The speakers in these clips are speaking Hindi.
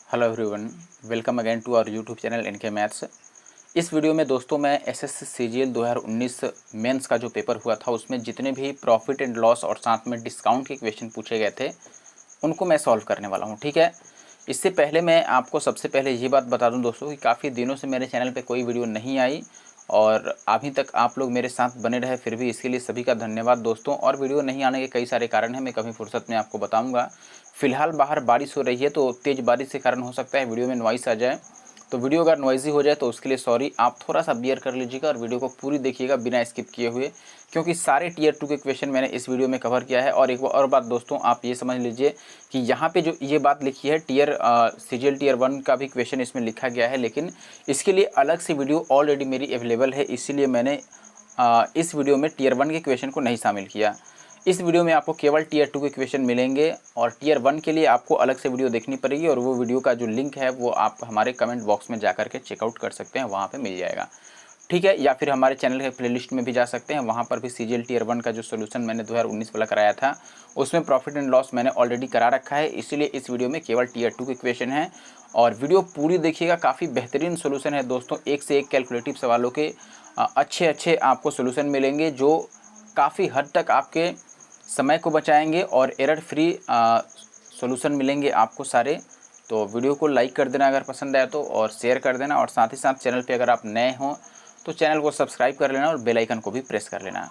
Hello everyone, welcome again to our YouTube channel NK maths. इस वीडियो में दोस्तों मैं एसएससी सीजीएल 2019 मेंस का जो पेपर हुआ था उसमें जितने भी प्रॉफिट एंड लॉस और साथ में डिस्काउंट के क्वेश्चन पूछे गए थे उनको मैं सॉल्व करने वाला हूं। ठीक है, इससे पहले मैं आपको सबसे पहले ये बात बता दूं दोस्तों कि काफ़ी दिनों से मेरे चैनल पे कोई वीडियो नहीं आई और अभी तक आप लोग मेरे साथ बने रहे, फिर भी इसके लिए सभी का धन्यवाद दोस्तों। और वीडियो नहीं आने के कई सारे कारण हैं, मैं कभी फुर्सत में आपको बताऊंगा। फिलहाल बाहर बारिश हो रही है तो तेज़ बारिश के कारण हो सकता है वीडियो में नॉइस आ जाए, तो वीडियो अगर नॉइजी हो जाए तो उसके लिए सॉरी। आप थोड़ा सा बियर कर लीजिएगा और वीडियो को पूरी देखिएगा बिना स्किप किए हुए, क्योंकि सारे टीयर 2 के क्वेश्चन मैंने इस वीडियो में कवर किया है। और एक और बात दोस्तों, आप ये समझ लीजिए कि यहाँ पे जो ये बात लिखी है सीजीएल टीयर 1 का भी क्वेश्चन इसमें लिखा गया है, लेकिन इसके लिए अलग से वीडियो ऑलरेडी मेरी अवेलेबल है, इसीलिए मैंने इस वीडियो में टीयर 1 के क्वेश्चन को नहीं शामिल किया। इस वीडियो में आपको केवल टीयर 2 के क्वेश्चन मिलेंगे और टीयर 1 के लिए आपको अलग से वीडियो देखनी पड़ेगी, और वो वीडियो का जो लिंक है वो आप हमारे कमेंट बॉक्स में जाकर के चेकआउट कर सकते हैं, वहाँ पे मिल जाएगा। ठीक है, या फिर हमारे चैनल के प्लेलिस्ट में भी जा सकते हैं, वहाँ पर भी सीजीएल टीयर 1 का जो सोल्यूशन मैंने 2019 वाला कराया था उसमें प्रॉफिट एंड लॉस मैंने ऑलरेडी करा रखा है, इसीलिए इस वीडियो में केवल टीयर 2 के क्वेश्चन हैं। और वीडियो पूरी देखिएगा, काफ़ी बेहतरीन सोल्यूशन है दोस्तों, एक से एक कैलकुलेटिव सवालों के अच्छे अच्छे आपको सोल्यूशन मिलेंगे जो काफ़ी हद तक आपके समय को बचाएंगे और एरर फ्री सॉल्यूशन मिलेंगे आपको सारे। तो वीडियो को लाइक कर देना अगर पसंद आया तो, और शेयर कर देना, और साथ ही साथ चैनल पे अगर आप नए हों तो चैनल को सब्सक्राइब कर लेना और बेल आइकन को भी प्रेस कर लेना।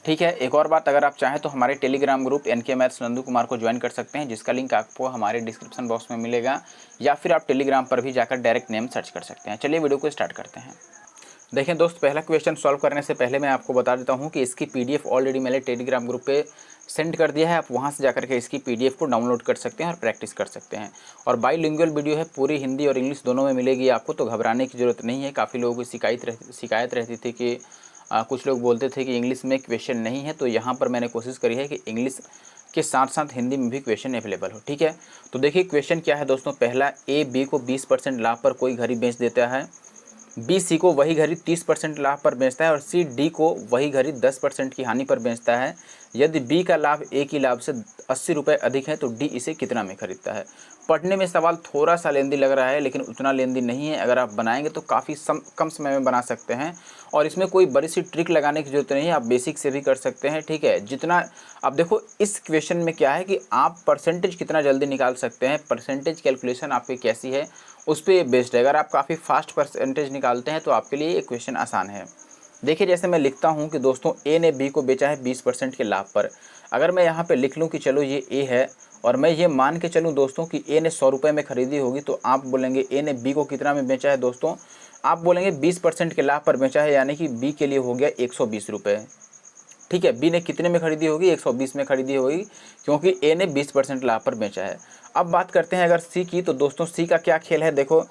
ठीक है, एक और बात, अगर आप चाहें तो हमारे Telegram group NK maths Nandu Kumar को ज्वाइन कर सकते हैं, जिसका लिंक आपको हमारे डिस्क्रिप्शन बॉक्स में मिलेगा, या फिर आप टेलीग्राम पर भी जाकर डायरेक्ट नेम सर्च कर सकते हैं। चलिए वीडियो को स्टार्ट करते हैं। देखें दोस्त, पहला क्वेश्चन सॉल्व करने से पहले मैं आपको बता देता हूं कि इसकी पीडीएफ ऑलरेडी मैंने टेलीग्राम ग्रुप पे सेंड कर दिया है। आप वहां से जाकर के इसकी पीडीएफ को डाउनलोड कर सकते हैं और प्रैक्टिस कर सकते हैं। और बाईलिंगुअल वीडियो है, पूरी हिंदी और इंग्लिश दोनों में मिलेगी आपको, तो घबराने की ज़रूरत नहीं है। काफ़ी लोगों की शिकायत रहती थी कि कुछ लोग बोलते थे कि इंग्लिश में क्वेश्चन नहीं है, तो यहाँ पर मैंने कोशिश करी है कि इंग्लिश के साथ साथ हिंदी में भी क्वेश्चन अवेलेबल हो। ठीक है, तो देखिए क्वेश्चन क्या है दोस्तों। पहला, ए बी को 20% लाभ पर कोई घड़ी बेच देता है, बी सी को वही घड़ी 30% लाभ पर बेचता है, और सी डी को वही घड़ी 10% की हानि पर बेचता है। यदि बी का लाभ ए की लाभ से 80 रुपये अधिक है तो डी इसे कितना में खरीदता है। पढ़ने में सवाल थोड़ा सा लेंदी लग रहा है, लेकिन उतना लेंदी नहीं है। अगर आप बनाएंगे तो काफ़ी कम समय में बना सकते हैं, और इसमें कोई बड़ी सी ट्रिक लगाने की जरूरत नहीं है, आप बेसिक से भी कर सकते हैं। ठीक है, जितना अब देखो इस क्वेश्चन में क्या है कि आप परसेंटेज कितना जल्दी निकाल सकते हैं, परसेंटेज कैलकुलेशन आपकी कैसी है उस पर बेस्ड है। अगर आप काफ़ी फास्ट परसेंटेज निकालते हैं तो आपके लिए ये क्वेश्चन आसान है। देखिए जैसे मैं लिखता हूँ कि दोस्तों ए ने बी को बेचा है 20% के लाभ पर। अगर मैं यहाँ पे लिख लूँ कि चलो ये ए है, और मैं ये मान के चलूँ दोस्तों कि ए ने 100 रुपये में खरीदी होगी, तो आप बोलेंगे ए ने बी को कितना में बेचा है दोस्तों, आप बोलेंगे 20% के लाभ पर बेचा है, यानी कि बी के लिए हो गया 120 रुपये। ठीक है, बी ने कितने में खरीदी होगी, 120 में खरीदी होगी, क्योंकि ए ने 20% लाभ पर बेचा है। अब बात करते हैं अगर सी की, तो दोस्तों सी का क्या खेल है। देखो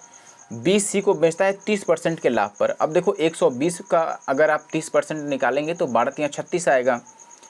बी सी को बेचता है 30% के लाभ पर। अब देखो 120 का अगर आप 30% निकालेंगे तो 12×3=36 आएगा।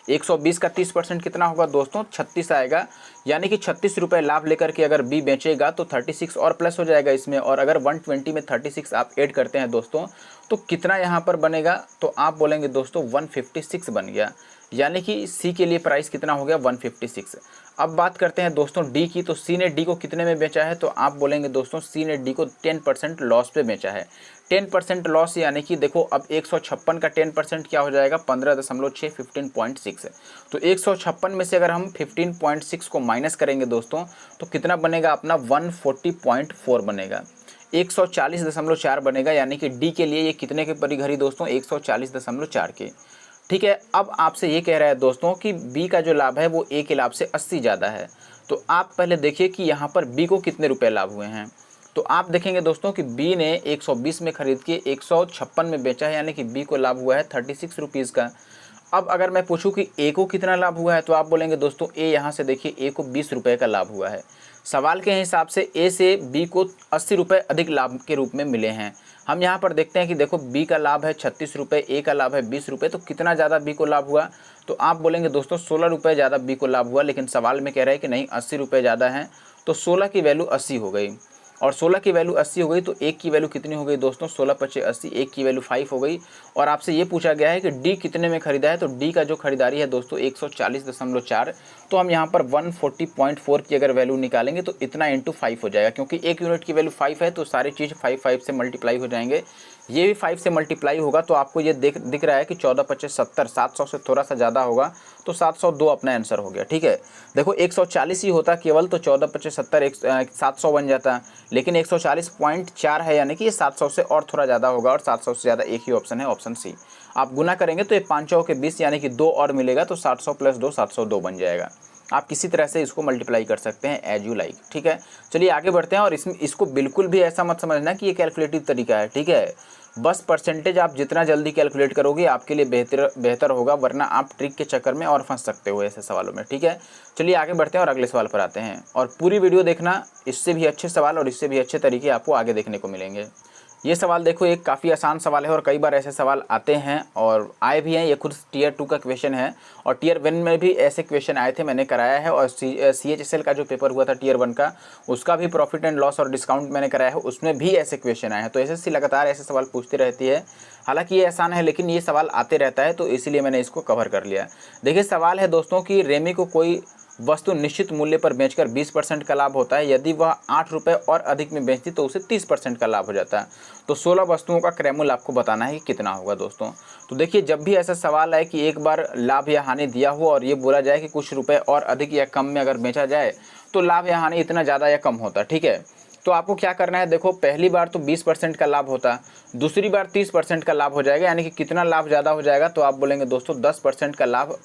120 का 30% कितना होगा दोस्तों, 36 आएगा, यानी कि 36 रुपये लाभ लेकर के अगर बी बेचेगा तो 36 और प्लस हो जाएगा इसमें। और अगर 120 में 36 आप ऐड करते हैं दोस्तों तो कितना यहाँ पर बनेगा, तो आप बोलेंगे दोस्तों 156 बन गया, यानी कि सी के लिए प्राइस कितना हो गया 156। अब बात करते हैं दोस्तों डी की, तो सी ने डी को कितने में बेचा है, तो आप बोलेंगे दोस्तों सी ने डी को 10% लॉस पे बेचा है। 10% लॉस यानी कि देखो अब 156 का 10% क्या हो जाएगा 15.6 15.6। तो 156 में से अगर हम 15.6 को माइनस करेंगे दोस्तों तो कितना बनेगा अपना 140.4 बनेगा, 140.4 बनेगा, यानी कि डी के लिए ये कितने के परी घड़ी दोस्तों 140.4 के। ठीक है, अब आपसे ये कह रहा है दोस्तों कि बी का जो लाभ है वो ए के लाभ से 80 ज़्यादा है। तो आप पहले देखिए कि यहाँ पर बी को कितने रुपए लाभ हुए हैं। तो आप देखेंगे दोस्तों कि बी ने 120 में खरीद के 156 में बेचा है, यानी कि बी को लाभ हुआ है 36 रुपीज़ का। अब अगर मैं पूछूं कि ए को कितना लाभ हुआ है, तो आप बोलेंगे दोस्तों ए, यहाँ से देखिए ए को 20 रुपये का लाभ हुआ है। सवाल के हिसाब से ए से बी को 80 रुपये अधिक लाभ के रूप में मिले हैं। हम यहाँ पर देखते हैं कि देखो बी का लाभ है 36 रुपये, ए का लाभ है 20 रुपये, तो कितना ज़्यादा बी को लाभ हुआ, तो आप बोलेंगे दोस्तों 16 रुपये ज़्यादा बी को लाभ हुआ। लेकिन सवाल में कह रहा है कि नहीं 80 रुपये ज़्यादा हैं, तो 16 की वैल्यू 80 हो गई। और 16 की वैल्यू 80 हो गई तो 1 की वैल्यू कितनी हो गई दोस्तों, 16 पचे 80, 1 की वैल्यू 5 हो गई। और आपसे ये पूछा गया है कि डी कितने में खरीदा है, तो डी का जो खरीदारी है दोस्तों 140.4, तो हम यहाँ पर 140.4 की अगर वैल्यू निकालेंगे तो इतना इंटू 5 हो जाएगा, क्योंकि 1 यूनिट की वैल्यू 5 है तो सारी चीज़ 5 से मल्टीप्लाई हो जाएंगे। ये भी 5 से मल्टीप्लाई होगा तो आपको ये दिख रहा है कि 14 पचे 70, 700 से थोड़ा सा ज़्यादा होगा तो 702 अपना आंसर हो गया। ठीक है, देखो 140 ही होता केवल तो 14 पचे 70 700 बन जाता, लेकिन 140.4 है यानी कि ये 700 से और थोड़ा ज़्यादा होगा, और 700 से ज़्यादा एक ही ऑप्शन है, ऑप्शन सी। आप गुना करेंगे तो ये 5 के 20 यानी कि 2 और मिलेगा तो 700 प्लस 2 702 बन जाएगा। आप किसी तरह से इसको मल्टीप्लाई कर सकते हैं एज यू लाइक। ठीक है, चलिए आगे बढ़ते हैं। और इसको बिल्कुल भी ऐसा मत समझना कि ये कैलकुलेटिव तरीका है। ठीक है, बस परसेंटेज आप जितना जल्दी कैलकुलेट करोगे आपके लिए बेहतर होगा, वरना आप ट्रिक के चक्कर में और फंस सकते हो ऐसे सवालों में। ठीक है, चलिए आगे बढ़ते हैं और अगले सवाल पर आते हैं। और पूरी वीडियो देखना, इससे भी अच्छे सवाल और इससे भी अच्छे तरीके आपको आगे देखने को मिलेंगे। ये सवाल देखो, एक काफ़ी आसान सवाल है और कई बार ऐसे सवाल आते हैं और आए भी हैं। ये खुद टियर 2 का क्वेश्चन है और टियर 1 में भी ऐसे क्वेश्चन आए थे, मैंने कराया है। और CHSL का जो पेपर हुआ था टियर 1 का, उसका भी प्रॉफिट एंड लॉस और डिस्काउंट मैंने कराया है, उसमें भी ऐसे क्वेश्चन आए हैं। तो SSC लगातार ऐसे सवाल पूछती रहती है। हालांकि ये आसान है लेकिन ये सवाल आते रहता है, तो इसीलिए मैंने इसको कवर कर लिया। देखिए सवाल है दोस्तों कि रेमी को कोई वस्तु निश्चित मूल्य पर बेचकर 20% का लाभ होता है। यदि वह 8 रुपये और अधिक में बेचती तो उसे 30% का लाभ हो जाता है। तो 16 वस्तुओं का क्रय मूल्य आपको बताना है कि कितना होगा दोस्तों। तो देखिए, जब भी ऐसा सवाल आए कि एक बार लाभ या हानि दिया हो और ये बोला जाए कि कुछ रुपए और अधिक या कम में अगर बेचा जाए तो लाभ या हानि इतना ज़्यादा या कम होता है। ठीक है, तो आपको क्या करना है, देखो पहली बार तो 20% का लाभ होता, दूसरी बार 30% का लाभ हो जाएगा, यानी कि कितना लाभ ज़्यादा हो जाएगा, तो आप बोलेंगे दोस्तों 10% का लाभ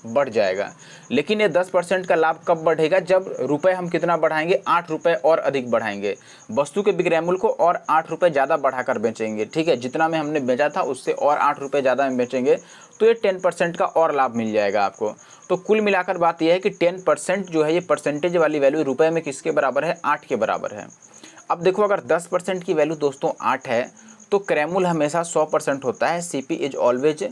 बढ़ जाएगा। लेकिन ये 10% का लाभ कब बढ़ेगा, जब रुपए हम कितना बढ़ाएंगे, 8 रुपये और अधिक बढ़ाएंगे, वस्तु के विक्रय मूल्य को और 8 रुपये ज़्यादा बढ़ाकर बेचेंगे। ठीक है, जितना में हमने बेचा था उससे और 8 रुपये ज़्यादा में बेचेंगे तो ये 10% का और लाभ मिल जाएगा आपको। तो कुल मिलाकर बात यह है कि 10% जो है, ये परसेंटेज वाली वैल्यू रुपये में किसके बराबर है, 8 के बराबर है। अब देखो, अगर 10% की वैल्यू दोस्तों 8 है तो क्रय मूल्य हमेशा 100% होता है, CP इज ऑलवेज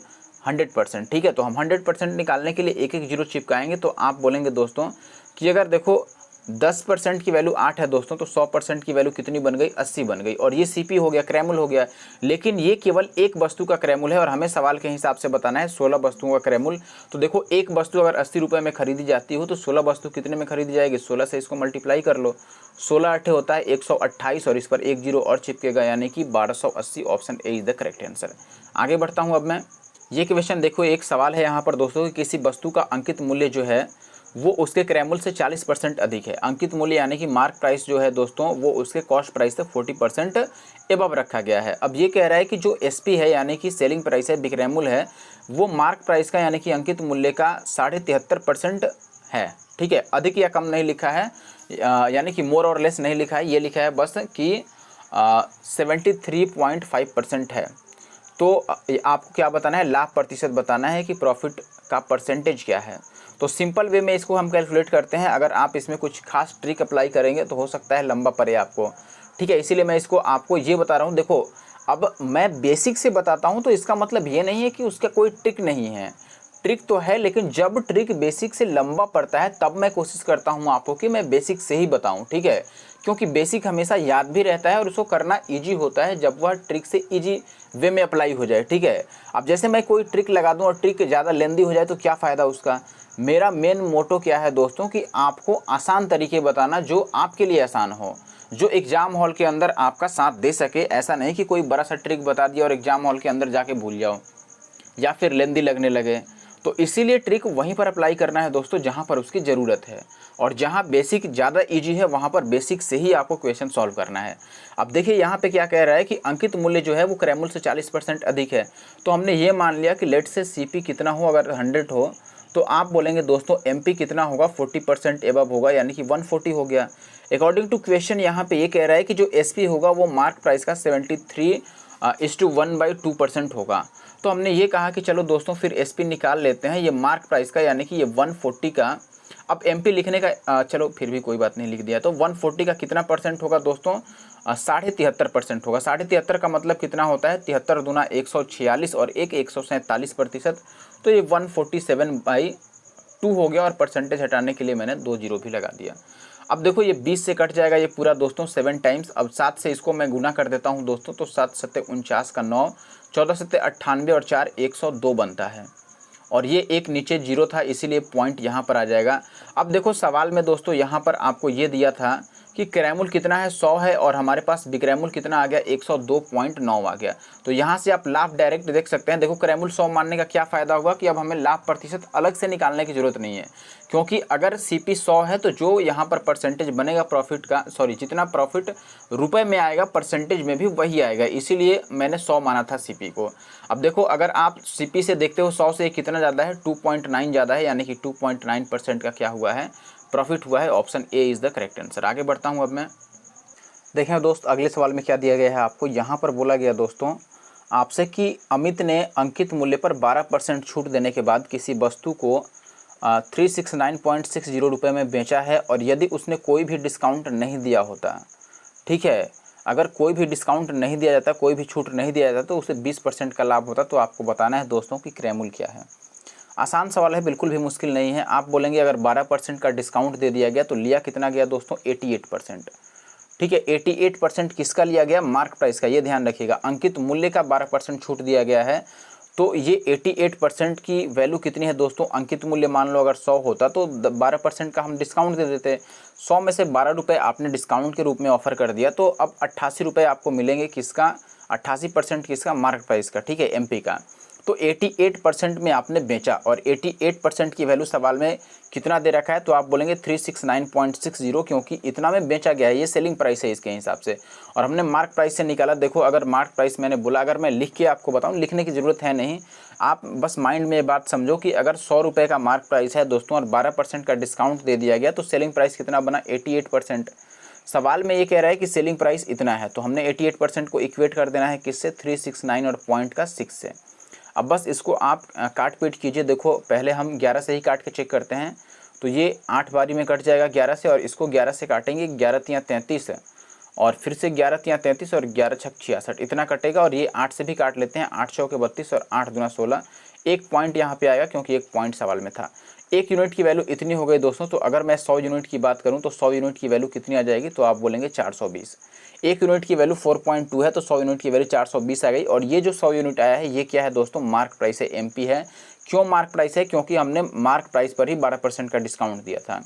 100%। ठीक है, तो हम 100% निकालने के लिए एक एक जीरो चिपकाएंगे। तो आप बोलेंगे दोस्तों कि अगर देखो 10% की वैल्यू 8 है दोस्तों, तो 100% की वैल्यू कितनी बन गई, 80 बन गई। और ये CP हो गया, क्रय मूल्य हो गया। लेकिन ये केवल एक वस्तु का क्रय मूल्य है और हमें सवाल के हिसाब से बताना है 16 वस्तुओं का क्रय मूल्य। तो देखो, एक वस्तु अगर 80 रुपये में खरीदी जाती हो तो 16 वस्तु कितने में खरीदी जाएगी, 16 से इसको मल्टीप्लाई कर लो, 16 8 होता है 128 और इस पर एक जीरो और चिपकेगा, यानी कि 1280। Option A is the correct answer. आगे बढ़ता हूँ अब मैं। ये क्वेश्चन देखो, एक सवाल है यहाँ पर दोस्तों कि किसी वस्तु का अंकित मूल्य जो है वो उसके क्रय मूल्य से 40% अधिक है। अंकित मूल्य यानी कि मार्क प्राइस जो है दोस्तों, वो उसके कॉस्ट प्राइस से 40% एबव रखा गया है। अब ये कह रहा है कि जो SP है यानी कि सेलिंग प्राइस है, विक्रय मूल्य है, वो मार्क प्राइस का यानी कि अंकित मूल्य का 73.5% है। ठीक है, अधिक या कम नहीं लिखा है, यानी कि मोर और लेस नहीं लिखा है, ये लिखा है बस कि 73.5% है। तो आपको क्या बताना है, लाभ प्रतिशत बताना है कि प्रॉफिट का परसेंटेज क्या है। तो सिंपल वे में इसको हम कैलकुलेट करते हैं। अगर आप इसमें कुछ खास ट्रिक अप्लाई करेंगे तो हो सकता है लंबा पड़े आपको। ठीक है, इसीलिए मैं इसको आपको ये बता रहा हूँ। देखो, अब मैं बेसिक से बताता हूँ तो इसका मतलब ये नहीं है कि उसका कोई ट्रिक नहीं है, ट्रिक तो है, लेकिन जब ट्रिक बेसिक से लंबा पड़ता है तब मैं कोशिश करता हूँ आपको कि मैं बेसिक से ही बताऊँ। ठीक है, क्योंकि बेसिक हमेशा याद भी रहता है और उसको करना इजी होता है जब वह ट्रिक से इजी वे में अप्लाई हो जाए। ठीक है, अब जैसे मैं कोई ट्रिक लगा दूं और ट्रिक ज़्यादा लेंदी हो जाए तो क्या फ़ायदा उसका। मेरा मेन मोटो क्या है दोस्तों कि आपको आसान तरीके बताना, जो आपके लिए आसान हो, जो एग्ज़ाम हॉल के अंदर आपका साथ दे सके। ऐसा नहीं कि कोई बड़ा सा ट्रिक बता दिया और एग्ज़ाम हॉल के अंदर जाके भूल जाओ या फिर लेंदी लगने लगे। तो इसीलिए ट्रिक वहीं पर अप्लाई करना है दोस्तों जहाँ पर उसकी ज़रूरत है, और जहाँ बेसिक ज़्यादा इजी है वहाँ पर बेसिक से ही आपको क्वेश्चन सॉल्व करना है। अब देखिए यहाँ पे क्या कह रहा है कि अंकित मूल्य जो है वो क्रय मूल्य से 40% अधिक है। तो हमने ये मान लिया कि लेट से CP कितना हो, अगर 100 हो तो आप बोलेंगे दोस्तों MP कितना होगा, 40% एबव होगा, यानी कि 140 हो गया। अकॉर्डिंग टू क्वेश्चन यहाँ पे ये कह रहा है कि जो SP होगा वो मार्क प्राइस का 73:1/2% होगा। तो हमने ये कहा कि चलो दोस्तों फिर SP निकाल लेते हैं, ये मार्क प्राइस का यानी कि ये 140 का। अब MP लिखने का चलो फिर भी कोई बात नहीं, लिख दिया। तो 140 का कितना परसेंट होगा दोस्तों, 73.5% होगा। 73.5 का मतलब कितना होता है, 73 दूना 146 और 147%। तो ये 147/2 हो गया और परसेंटेज हटाने के लिए मैंने 2 जीरो भी लगा दिया। अब देखो ये 20 से कट जाएगा ये पूरा दोस्तों 7 टाइम्स। अब 7 से इसको मैं गुना कर देता हूँ दोस्तों, तो 7 सत्ते 49 का 9, 14 सत्ते 98 और 4 102 बनता है। और ये एक नीचे जीरो था इसीलिए पॉइंट यहाँ पर आ जाएगा। अब देखो सवाल में दोस्तों यहाँ पर आपको ये दिया था कि क्रैमुल कितना है, 100 है, और हमारे पास बिक्रैमुल कितना आ गया, 102.9 आ गया। तो यहाँ से आप लाभ डायरेक्ट देख सकते हैं। देखो क्रैमुल 100 मानने का क्या फ़ायदा होगा कि अब हमें लाभ प्रतिशत अलग से निकालने की ज़रूरत नहीं है, क्योंकि अगर सीपी 100 है तो जो यहाँ पर परसेंटेज बनेगा प्रॉफिट का, सॉरी जितना प्रॉफिट रुपए में आएगा परसेंटेज में भी वही आएगा, इसीलिए मैंने 100 माना था सीपी को। अब देखो अगर आप सीपी से देखते हो 100 से कितना ज़्यादा है, 2.9 ज़्यादा है, यानी कि 2.9% का क्या हुआ है, प्रॉफिट हुआ है। Option A is the correct answer. आगे बढ़ता हूँ अब मैं। देखें दोस्त अगले सवाल में क्या दिया गया है आपको। यहाँ पर बोला गया दोस्तों आपसे कि अमित ने अंकित मूल्य पर 12% छूट देने के बाद किसी वस्तु को 369.60 रुपये में बेचा है, और यदि उसने कोई भी डिस्काउंट नहीं दिया होता, ठीक है, अगर कोई भी डिस्काउंट नहीं दिया जाता, कोई भी छूट नहीं दिया जाता, तो उसे 20% का लाभ होता। तो आपको बताना है दोस्तों कि क्रैमुल क्या है। आसान सवाल है, बिल्कुल भी मुश्किल नहीं है। आप बोलेंगे अगर 12% का डिस्काउंट दे दिया गया तो लिया कितना गया दोस्तों, 88%। ठीक है, 88% किसका लिया गया, मार्क प्राइस का। ये ध्यान रखिएगा, अंकित मूल्य का 12% छूट दिया गया है, तो ये 88% की वैल्यू कितनी है दोस्तों, अंकित मूल्य मान लो अगर 100 होता तो 12% का हम डिस्काउंट दे देते। 100 में से 12 रुपये आपने डिस्काउंट के रूप में ऑफर कर दिया, तो अब 88 रुपये आपको मिलेंगे किसका, 88% किसका, मार्क प्राइस का, ठीक है, एमपी का। तो 88% में आपने बेचा, और 88% की वैल्यू सवाल में कितना दे रखा है, तो आप बोलेंगे 369.60, क्योंकि इतना में बेचा गया है, ये सेलिंग प्राइस है इसके हिसाब से। और हमने मार्क प्राइस से निकाला। देखो अगर मार्क प्राइस मैंने बोला, अगर मैं लिख के आपको बताऊं, लिखने की ज़रूरत है नहीं, आप बस माइंड में ये बात समझो कि अगर 100 रुपये का मार्क प्राइस है दोस्तों और 12% का डिस्काउंट दे दिया गया, तो सेलिंग प्राइस कितना बना, 88%। सवाल में ये कह रहा है कि सेलिंग प्राइस इतना है, तो हमने 88% को इक्वेट कर देना है किससे, 369 और पॉइंट का 6 से। अब बस इसको आप काट पीट कीजिए। देखो पहले हम 11 से ही काट के चेक करते हैं, तो ये 8 बारी में कट जाएगा 11 से, और इसको 11 से काटेंगे, 11 तियाँ 33, और फिर से 11 तियाँ 33 और 11 छक 66, इतना कटेगा। और ये 8 से भी काट लेते हैं, 8 चौके 32 और 8 दूना 16, एक पॉइंट यहाँ पे आएगा क्योंकि एक पॉइंट सवाल में था। एक यूनिट की वैल्यू इतनी हो गई दोस्तों। तो अगर मैं 100 यूनिट की बात करूँ तो 100 यूनिट की वैल्यू कितनी आ जाएगी, तो आप बोलेंगे 420। एक यूनिट की वैल्यू 4.2 है, तो 100 यूनिट की वैल्यू 420 आ गई। और ये जो 100 यूनिट आया है ये क्या है दोस्तों, मार्क प्राइस है, एमपी है। क्यों मार्क प्राइस है, क्योंकि हमने मार्क प्राइस पर ही 12% का डिस्काउंट दिया था।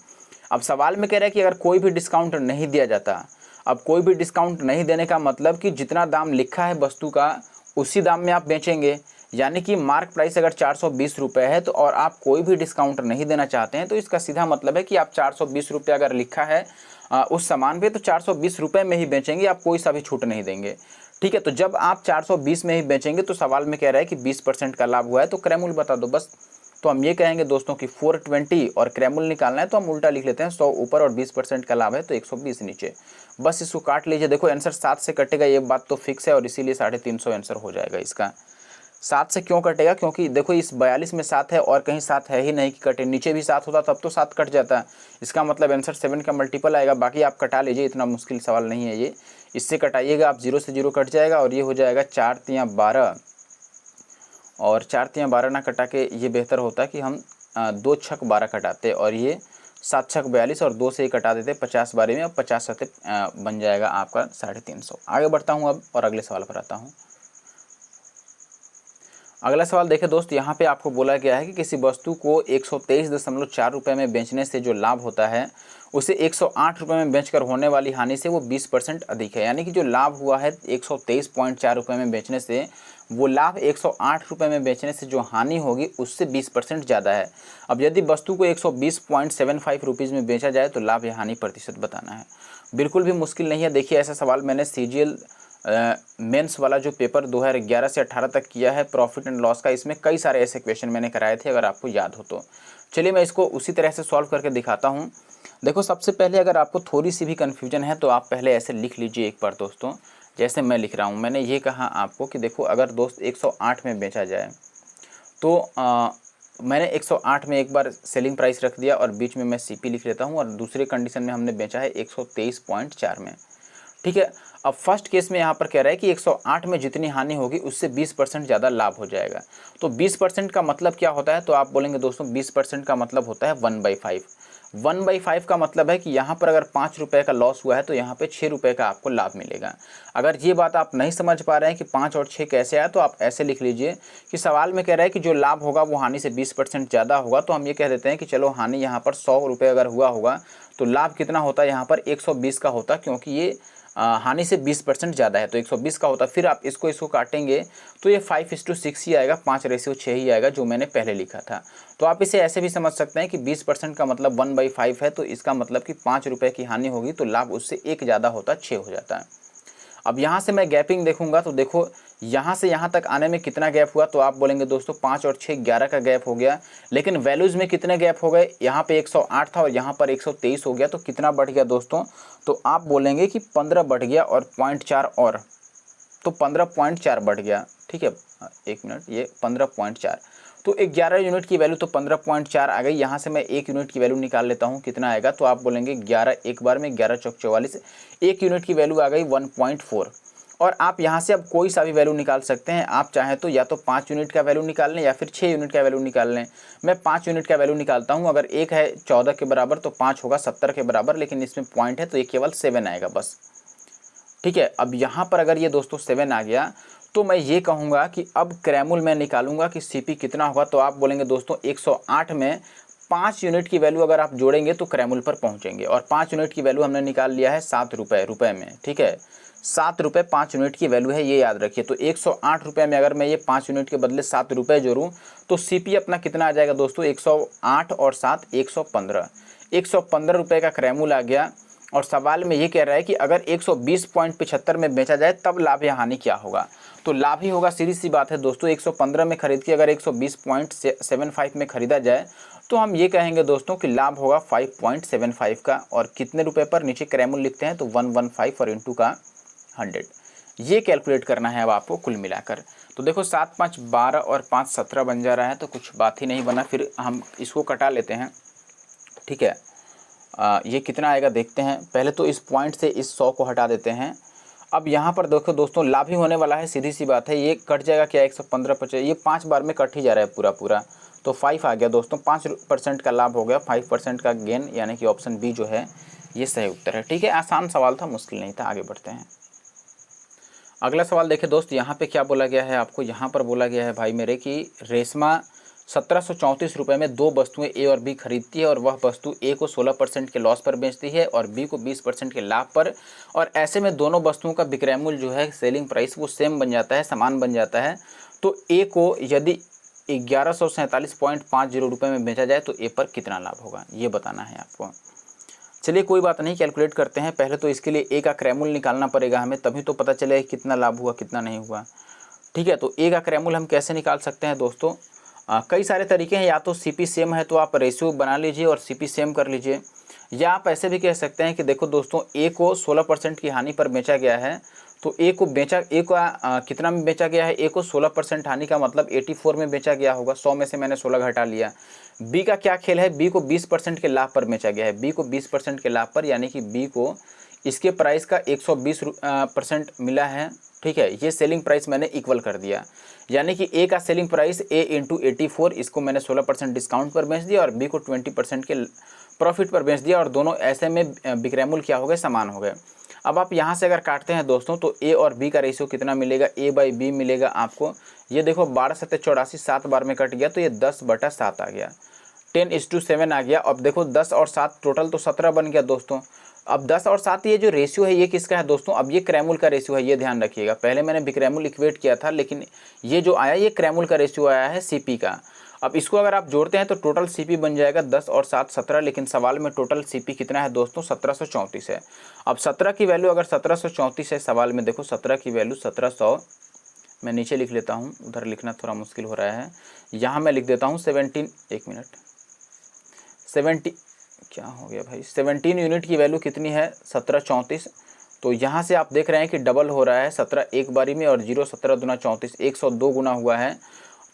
अब सवाल में कह रहा है कि अगर कोई भी डिस्काउंट नहीं दिया जाता, अब कोई भी डिस्काउंट नहीं देने का मतलब कि जितना दाम लिखा है वस्तु का उसी दाम में आप बेचेंगे, यानी कि मार्क प्राइस अगर 420 रुपये है तो और आप कोई भी डिस्काउंट नहीं देना चाहते हैं, तो इसका सीधा मतलब है कि आप 420 रुपये अगर लिखा है उस सामान पे, तो 420 रुपये में ही बेचेंगे, आप कोई सा भी छूट नहीं देंगे। ठीक है, तो जब आप 420 में ही बेचेंगे तो सवाल में कह रहा है कि 20% का लाभ हुआ है, तो क्रैमुल बता दो बस। तो हम ये कहेंगे दोस्तों कि 420 और क्रैमुल निकालना है तो हम उल्टा लिख लेते हैं, 100 ऊपर और 20% का लाभ है तो 120 नीचे। बस इसको काट लीजिए। देखो आंसर 7 से कटेगा, ये बात तो फिक्स है, और इसीलिए 350 आंसर हो जाएगा इसका। 7 से क्यों कटेगा, क्योंकि देखो इस 42 में 7 है और कहीं 7 है ही नहीं कि कटे, नीचे भी 7 होता तब तो 7 कट जाता। इसका मतलब आंसर 7 का मल्टीपल आएगा। बाकी आप कटा लीजिए, इतना मुश्किल सवाल नहीं है ये। इससे कटाइएगा आप, 0 से 0 कट जाएगा और ये हो जाएगा 4 तियाँ 12, और 4 तियाँ 12 ना कटा के ये बेहतर होता है कि हम 2 छक 12 कटाते, और ये 7 छक 42 और 2 से ही कटा देते 50 बारी में। अब 50 सते बन जाएगा आपका 350। आगे बढ़ता हूँ अब और अगले सवाल पर आता हूँ। अगला सवाल देखें दोस्त, यहाँ पे आपको बोला गया है कि किसी वस्तु को 123.4 रुपये में बेचने से जो लाभ होता है उसे 108 रुपये में बेचकर होने वाली हानि से वो 20% अधिक है। यानी कि जो लाभ हुआ है 123.4 रुपये में बेचने से, वो लाभ 108 रुपये में बेचने से जो हानि होगी उससे 20% ज़्यादा है। अब यदि वस्तु को 120.75 रुपीज़ में बेचा जाए तो लाभ या हानि प्रतिशत बताना है। बिल्कुल भी मुश्किल नहीं है। देखिए ऐसा सवाल मैंने सीजीएल मेंस वाला जो पेपर 2011 से 18 तक किया है प्रॉफिट एंड लॉस का, इसमें कई सारे ऐसे क्वेश्चन मैंने कराए थे, अगर आपको याद हो तो। चलिए मैं इसको उसी तरह से सॉल्व करके दिखाता हूँ। देखो सबसे पहले अगर आपको थोड़ी सी भी कन्फ्यूजन है तो आप पहले ऐसे लिख लीजिए एक बार दोस्तों, जैसे मैं लिख रहा हूँ। मैंने ये कहा आपको कि देखो अगर दोस्त 108 में बेचा जाए तो मैंने 108 में एक बार सेलिंग प्राइस रख दिया और बीच में मैं सीपी लिख लेता हूँ, और दूसरे कंडीशन में हमने बेचा है 123.4 में। ठीक है, अब फर्स्ट केस में यहाँ पर कह रहा है कि 108 में जितनी हानि होगी उससे 20% ज़्यादा लाभ हो जाएगा। तो 20% का मतलब क्या होता है, तो आप बोलेंगे दोस्तों 20% का मतलब होता है 1/5। 1/5 का मतलब है कि यहाँ पर अगर 5 रुपये का लॉस हुआ है तो यहाँ पे 6 रुपये का आपको लाभ मिलेगा। अगर ये बात आप नहीं समझ पा रहे हैं कि 5 और 6 कैसे आया, तो आप ऐसे लिख लीजिए कि सवाल में कह रहा है कि जो लाभ होगा वो हानि से 20% ज़्यादा होगा, तो हम ये कह देते हैं कि चलो हानि यहाँ पर 100 रुपये अगर हुआ होगा तो लाभ कितना होता है यहाँ पर 120 का होता, क्योंकि ये हानि से 20% ज़्यादा है तो 120 का होता। फिर आप इसको काटेंगे तो ये 5:6 ही आएगा, 5:6 ही आएगा जो मैंने पहले लिखा था। तो आप इसे ऐसे भी समझ सकते हैं कि 20% का मतलब 1/5 है, तो इसका मतलब कि 5 रुपये की हानि होगी तो लाभ उससे 1 ज़्यादा होता, 6 हो जाता है। अब यहाँ से मैं गैपिंग देखूंगा तो देखो यहाँ से यहाँ तक आने में कितना गैप हुआ, तो आप बोलेंगे दोस्तों 5 और 6 11 का गैप हो गया, लेकिन वैल्यूज़ में कितने गैप हो गए, यहाँ पे 108 था और यहाँ पर 123 हो गया, तो कितना बढ़ गया दोस्तों, तो आप बोलेंगे कि 15 बढ़ गया और 0.4 और, तो 15.4 बढ़ गया। ठीक है, एक मिनट, ये 15.4, तो 11 यूनिट की वैल्यू तो 15.4 आ गई। यहाँ से मैं 1 यूनिट की वैल्यू निकाल लेता हूँ, कितना आएगा, तो आप बोलेंगे 11 एक बार में 11 चौक 44, 1 यूनिट की वैल्यू आ गई 1.4। और आप यहाँ से अब कोई सा भी वैल्यू निकाल सकते हैं, आप चाहें तो या तो 5 यूनिट का वैल्यू निकाल लें या फिर 6 यूनिट का वैल्यू निकाल लें। मैं 5 यूनिट का वैल्यू निकालता हूँ, अगर 1 है 14 के बराबर तो 5 होगा 70 के बराबर, लेकिन इसमें पॉइंट है तो ये केवल 7 आएगा बस। ठीक है, अब यहाँ पर अगर ये दोस्तों 7 आ गया तो मैं ये कहूँगा कि अब क्रैमुल मैं निकालूंगा कि सीपी कितना होगा, तो आप बोलेंगे दोस्तों 108 में 5 यूनिट की वैल्यू अगर आप जोड़ेंगे तो क्रैमुल पर पहुँचेंगे, और 5 यूनिट की वैल्यू हमने निकाल लिया है 7 रुपये में। ठीक है, 7 रुपये 5 यूनिट की वैल्यू है, ये याद रखिए। तो 108 रुपये में अगर मैं ये 5 यूनिट के बदले 7 रुपये जोड़ूँ तो सीपी अपना कितना आ जाएगा दोस्तों, 108 और 7 115 रुपये का क्रैमुल आ गया। और सवाल में ये कह रहा है कि अगर 120.75 में बेचा जाए तब लाभ या हानि क्या होगा, तो लाभ ही होगा, सीधी सी बात है दोस्तों। 115 में खरीद के अगर 120.75 में खरीदा जाए तो हम ये कहेंगे दोस्तों कि लाभ होगा 5.75 का। और कितने रुपए पर, नीचे क्रैमुल लिखते हैं तो 115 और इंटू का 100, ये कैलकुलेट करना है अब आपको कुल मिलाकर। तो देखो 7 5 12 और 5 17 बन जा रहा है, तो कुछ बात ही नहीं बना, फिर हम इसको कटा लेते हैं। ठीक है, ये कितना आएगा देखते हैं। पहले तो इस पॉइंट से इस 100 को हटा देते हैं। अब यहाँ पर देखो दोस्तों लाभ ही होने वाला है, सीधी सी बात है। ये कट जाएगा क्या, 115 50, ये 5 बार में कट ही जा रहा है पूरा, तो 5 आ गया दोस्तों, 5% का लाभ हो गया, 5% का गेन, यानी कि ऑप्शन बी जो है ये सही उत्तर है। ठीक है, आसान सवाल था, मुश्किल नहीं था। आगे बढ़ते हैं, अगला सवाल देखें दोस्त। यहाँ पे क्या बोला गया है आपको, यहाँ पर बोला गया है भाई मेरे कि रेशमा 1734 रुपये में 2 वस्तुएं ए और बी खरीदती है, और वह वस्तु ए को 16% के लॉस पर बेचती है और बी को 20% के लाभ पर। और ऐसे में दोनों वस्तुओं का विक्रय मूल्य जो है, सेलिंग प्राइस, वो सेम बन जाता है, समान बन जाता है। तो ए को यदि 1147.50 रुपये में बेचा जाए तो ए पर कितना लाभ होगा, ये बताना है आपको। चलिए कोई बात नहीं, कैलकुलेट करते हैं। पहले तो इसके लिए ए का क्रैमुल निकालना पड़ेगा हमें, तभी तो पता चलेगा कितना लाभ हुआ कितना नहीं हुआ। ठीक है, तो ए का क्रैमुल हम कैसे निकाल सकते हैं दोस्तों, कई सारे तरीके हैं। या तो सीपी सेम है तो आप रेशियो बना लीजिए और सीपी सेम कर लीजिए, या आप ऐसे भी कह सकते हैं कि देखो दोस्तों ए को 16% की हानि पर बेचा गया है, तो ए को कितना में बेचा गया है, ए को 16% हानि का मतलब 84 में बेचा गया होगा, 100 में से मैंने 16 घटा लिया। बी का क्या खेल है, बी को 20% के लाभ पर बेचा गया है, बी को 20% के लाभ पर, यानी कि बी को इसके प्राइस का 120% मिला है। ठीक है, ये सेलिंग प्राइस मैंने इक्वल कर दिया, यानी कि ए का सेलिंग प्राइस ए इंटू 84, इसको मैंने 16% डिस्काउंट पर बेच दिया और बी को 20% के प्रॉफिट पर बेच दिया, और दोनों ऐसे में विक्रय मूल्य क्या हो गए, समान हो गए। अब आप यहाँ से अगर काटते हैं दोस्तों तो ए और बी का रेशियो कितना मिलेगा, ए बाई बी मिलेगा आपको। ये देखो 12 7 84, 7 बार में कट गया तो ये 10/7 आ गया, 10:7 आ गया। अब देखो 10 और 7 टोटल तो 17 बन गया दोस्तों। अब 10 और 7 ये जो रेशियो है ये किसका है दोस्तों, अब ये क्रैमुल का रेशियो है, ये ध्यान रखिएगा। पहले मैंने विक्रैमुल इक्वेट किया था, लेकिन ये जो आया ये क्रैमुल का रेशियो आया है सीपी का। अब इसको अगर आप जोड़ते हैं तो टोटल सीपी बन जाएगा 10 और 7 17, लेकिन सवाल में टोटल सीपी कितना है दोस्तों, 1734 है। अब 17 की वैल्यू अगर 1734 है सवाल में, देखो 17 की वैल्यू 1700, मैं नीचे लिख लेता हूँ, उधर लिखना थोड़ा मुश्किल हो रहा है, यहाँ मैं लिख देता हूँ 17, एक मिनट, 70 क्या हो गया भाई, 17 यूनिट की वैल्यू कितनी है, 1734। तो यहाँ से आप देख रहे हैं कि डबल हो रहा है, 17 एक बारी में, और 0 17 दूना 34, 102 गुना हुआ है।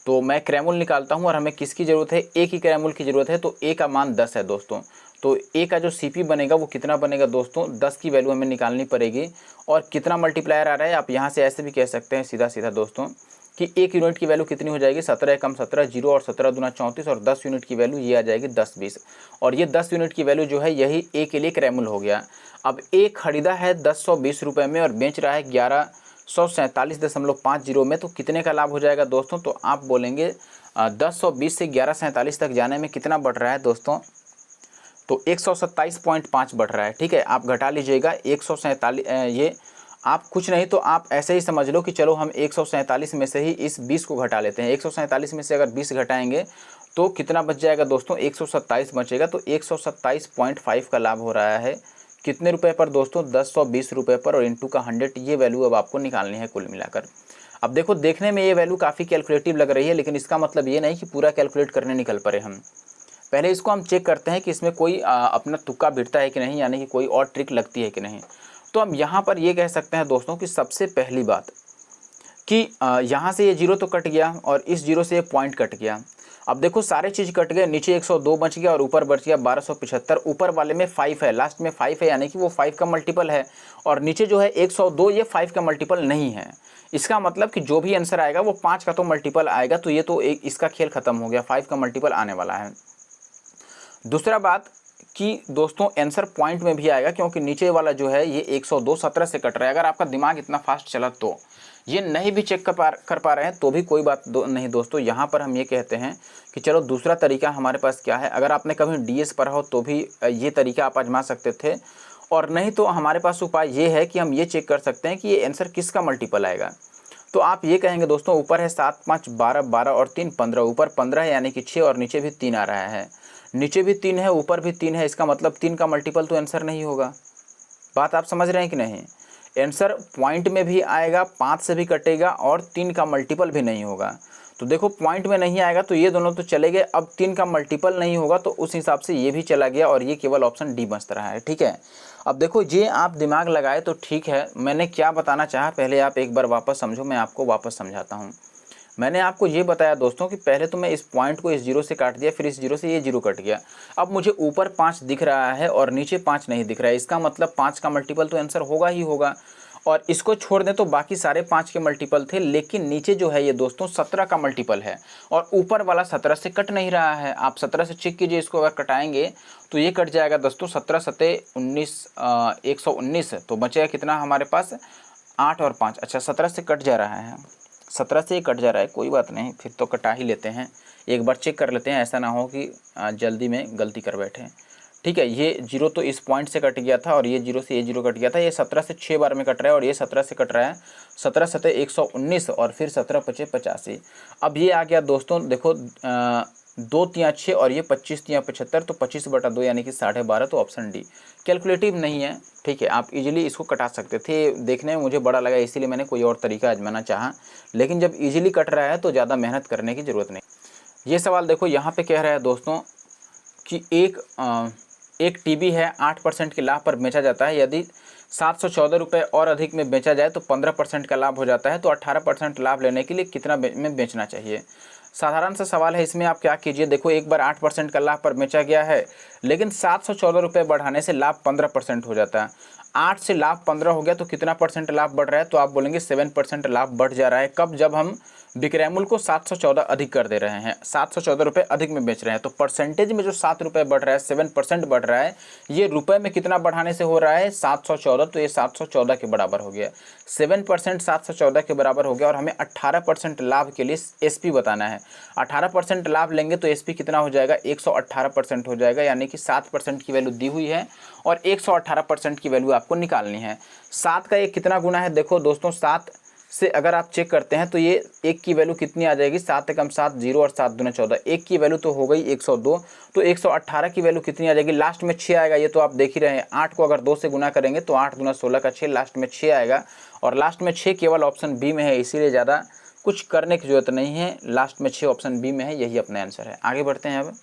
तो मैं क्रैमुल निकालता हूँ, और हमें किसकी ज़रूरत है, ए की क्रैमुल की ज़रूरत है, तो ए का मान 10 है दोस्तों। तो ए का जो सीपी बनेगा वो कितना बनेगा दोस्तों, 10 की वैल्यू हमें निकालनी पड़ेगी। और कितना मल्टीप्लायर आ रहा है, आप यहाँ से ऐसे भी कह सकते हैं सीधा सीधा दोस्तों कि 1 यूनिट की वैल्यू कितनी हो जाएगी, 17 कम 17 जीरो और 17 दूना 34 और 10 यूनिट की वैल्यू ये आ जाएगी 10-20 और ये 10 यूनिट की वैल्यू जो है यही ए के लिए क्रैमुल हो गया। अब ए खरीदा है 1020 रुपये में और बेच रहा है 1147.50 में, तो कितने का लाभ हो जाएगा दोस्तों? तो आप बोलेंगे 1020 से 1147 तक जाने में कितना बढ़ रहा है दोस्तों? तो 127.5 बढ़ रहा है। ठीक है, आप घटा लीजिएगा 147, ये आप कुछ नहीं तो आप ऐसे ही समझ लो कि चलो हम 147 में से ही इस 20 को घटा लेते हैं। 147 में से अगर 20 घटाएंगे तो कितना बच जाएगा दोस्तों? 127 बचेगा। तो 127.5 का लाभ हो रहा है कितने रुपए पर दोस्तों? 1020 रुपये पर और इंटू का 100, ये वैल्यू अब आपको निकालनी है कुल मिलाकर। अब देखो देखने में ये वैल्यू काफ़ी कैलकुलेटिव लग रही है, लेकिन इसका मतलब ये नहीं कि पूरा कैलकुलेट करने निकल पड़े हम। पहले इसको हम चेक करते हैं कि इसमें कोई अपना तुक्का भिड़ता है कि नहीं, यानी कि कोई और ट्रिक लगती है कि नहीं। तो हम यहाँ पर ये कह सकते हैं दोस्तों कि सबसे पहली बात कि यहाँ से ये जीरो तो कट गया और इस जीरो से ये पॉइंट कट गया। अब देखो सारे चीज़ कट गए, नीचे 102 बच गया और ऊपर बच गया 1275। ऊपर वाले में 5 है, लास्ट में 5 है, यानी कि वो 5 का मल्टीपल है। और नीचे जो है 102 ये 5 का मल्टीपल नहीं है। इसका मतलब कि जो भी आंसर आएगा वो 5 का तो मल्टीपल आएगा। तो ये तो इसका खेल खत्म हो गया, 5 का मल्टीपल आने वाला है। दूसरा बात कि दोस्तों आंसर पॉइंट में भी आएगा, क्योंकि नीचे वाला जो है ये 102 17 से कट रहा है। अगर आपका दिमाग इतना फास्ट चला तो ये नहीं भी चेक कर पा रहे हैं तो भी कोई बात नहीं दोस्तों। यहाँ पर हम ये कहते हैं कि चलो दूसरा तरीका हमारे पास क्या है। अगर आपने कभी डीएस पढ़ा हो तो भी ये तरीका आप आजमा सकते थे, और नहीं तो हमारे पास उपाय ये है कि हम ये चेक कर सकते हैं कि ये आंसर किसका मल्टीपल आएगा। तो आप ये कहेंगे दोस्तों ऊपर है 7 5 12 12 और 3 15, ऊपर 15 है यानी कि 6 और नीचे भी 3 आ रहा है, नीचे भी 3 है ऊपर भी 3 है। इसका मतलब 3 का मल्टीपल तो आंसर नहीं होगा। बात आप समझ रहे हैं कि नहीं? आंसर पॉइंट में भी आएगा, 5 से भी कटेगा और 3 का मल्टीपल भी नहीं होगा। तो देखो पॉइंट में नहीं आएगा तो ये दोनों तो चले गए, अब 3 का मल्टीपल नहीं होगा तो उस हिसाब से ये भी चला गया और ये केवल ऑप्शन डी बच रहा है। ठीक है, अब देखो ये आप दिमाग लगाए तो ठीक है। मैंने क्या बताना चाहा पहले आप एक बार वापस समझो, मैं आपको वापस समझाता हूँ। मैंने आपको ये बताया दोस्तों कि पहले तो मैं इस पॉइंट को इस जीरो से काट दिया, फिर इस जीरो से ये जीरो कट गया। अब मुझे ऊपर 5 दिख रहा है और नीचे 5 नहीं दिख रहा है। इसका मतलब 5 का मल्टीपल तो आंसर होगा ही होगा। और इसको छोड़ दें तो बाकी सारे 5 के मल्टीपल थे, लेकिन नीचे जो है ये दोस्तों 17 का मल्टीपल है और ऊपर वाला 17 से कट नहीं रहा है। आप 17 से चेक कीजिए, इसको अगर कटाएंगे तो ये कट जाएगा दोस्तों 17 सते 19 119। तो बचेगा कितना हमारे पास? 8 और 5। अच्छा 17 से कट जा रहा है, 17 से ही कट जा रहा है, कोई बात नहीं, फिर तो कटा ही लेते हैं। एक बार चेक कर लेते हैं, ऐसा ना हो कि जल्दी में गलती कर बैठे। ठीक है, ये जीरो तो इस पॉइंट से कट गया था और ये जीरो से ये जीरो कट गया था। ये 17 से 6 बार में कट रहा है और ये 17 से कट रहा है। 17 सते 119 और फिर 17 पचे 85। अब ये आ गया दोस्तों, देखो 2 तिया 6 और ये 25 तिया 75, तो 25/2 यानी कि 12.5। तो ऑप्शन डी कैलकुलेटिव नहीं है। ठीक है, आप इजीली इसको कटा सकते थे। देखने में मुझे बड़ा लगा इसीलिए मैंने कोई और तरीका आजमाना चाहा, लेकिन जब इजीली कट रहा है तो ज़्यादा मेहनत करने की ज़रूरत नहीं। ये सवाल देखो यहाँ पे कह रहा है दोस्तों कि एक टीवी है 8% के लाभ पर बेचा जाता है। यदि 714 रुपये और अधिक में बेचा जाए तो 15% का लाभ हो जाता है। तो 18% लाभ लेने के लिए कितना में बेचना चाहिए? साधारण सा सवाल है, इसमें आप क्या कीजिए, देखो एक बार 8% का लाभ पर बेचा गया है, लेकिन 714 रुपये बढ़ाने से लाभ 15% हो जाता है। 8 से लाभ 15 हो गया तो कितना परसेंट लाभ बढ़ रहा है? तो आप बोलेंगे 7% लाभ बढ़ जा रहा है। कब? जब हम विक्रय मूल्य को 714 अधिक कर दे रहे हैं, 714 रुपये अधिक में बेच रहे हैं। तो परसेंटेज में जो 7 रुपये बढ़ रहा है, 7% बढ़ रहा है, ये रुपए में कितना बढ़ाने से हो रहा है? 714। तो ये 714 के बराबर हो गया। 7% 714 के बराबर हो गया और हमें 18% लाभ के लिए एसपी बताना है। 18% लाभ लेंगे तो एसपी कितना हो जाएगा? 118% हो जाएगा, यानी कि 7% की वैल्यू दी हुई है और 118% की वैल्यू आपको निकालनी है। 7 का ये कितना गुना है? देखो दोस्तों 7 से अगर आप चेक करते हैं तो ये 1 की वैल्यू कितनी आ जाएगी? 7 एकम 7 0 और 7 दूना 14। 1 की वैल्यू तो हो गई 102, तो 118 की वैल्यू कितनी आ जाएगी? लास्ट में 6 आएगा, ये तो आप देख ही रहे हैं। 8 को अगर 2 से गुना करेंगे तो 8 दूना 16 का 6, लास्ट में 6 आएगा और लास्ट में 6 केवल ऑप्शन बी में है, इसीलिए ज़्यादा कुछ करने की जरूरत नहीं है। लास्ट में 6 ऑप्शन बी में है, यही अपना आंसर है। आगे बढ़ते हैं। अब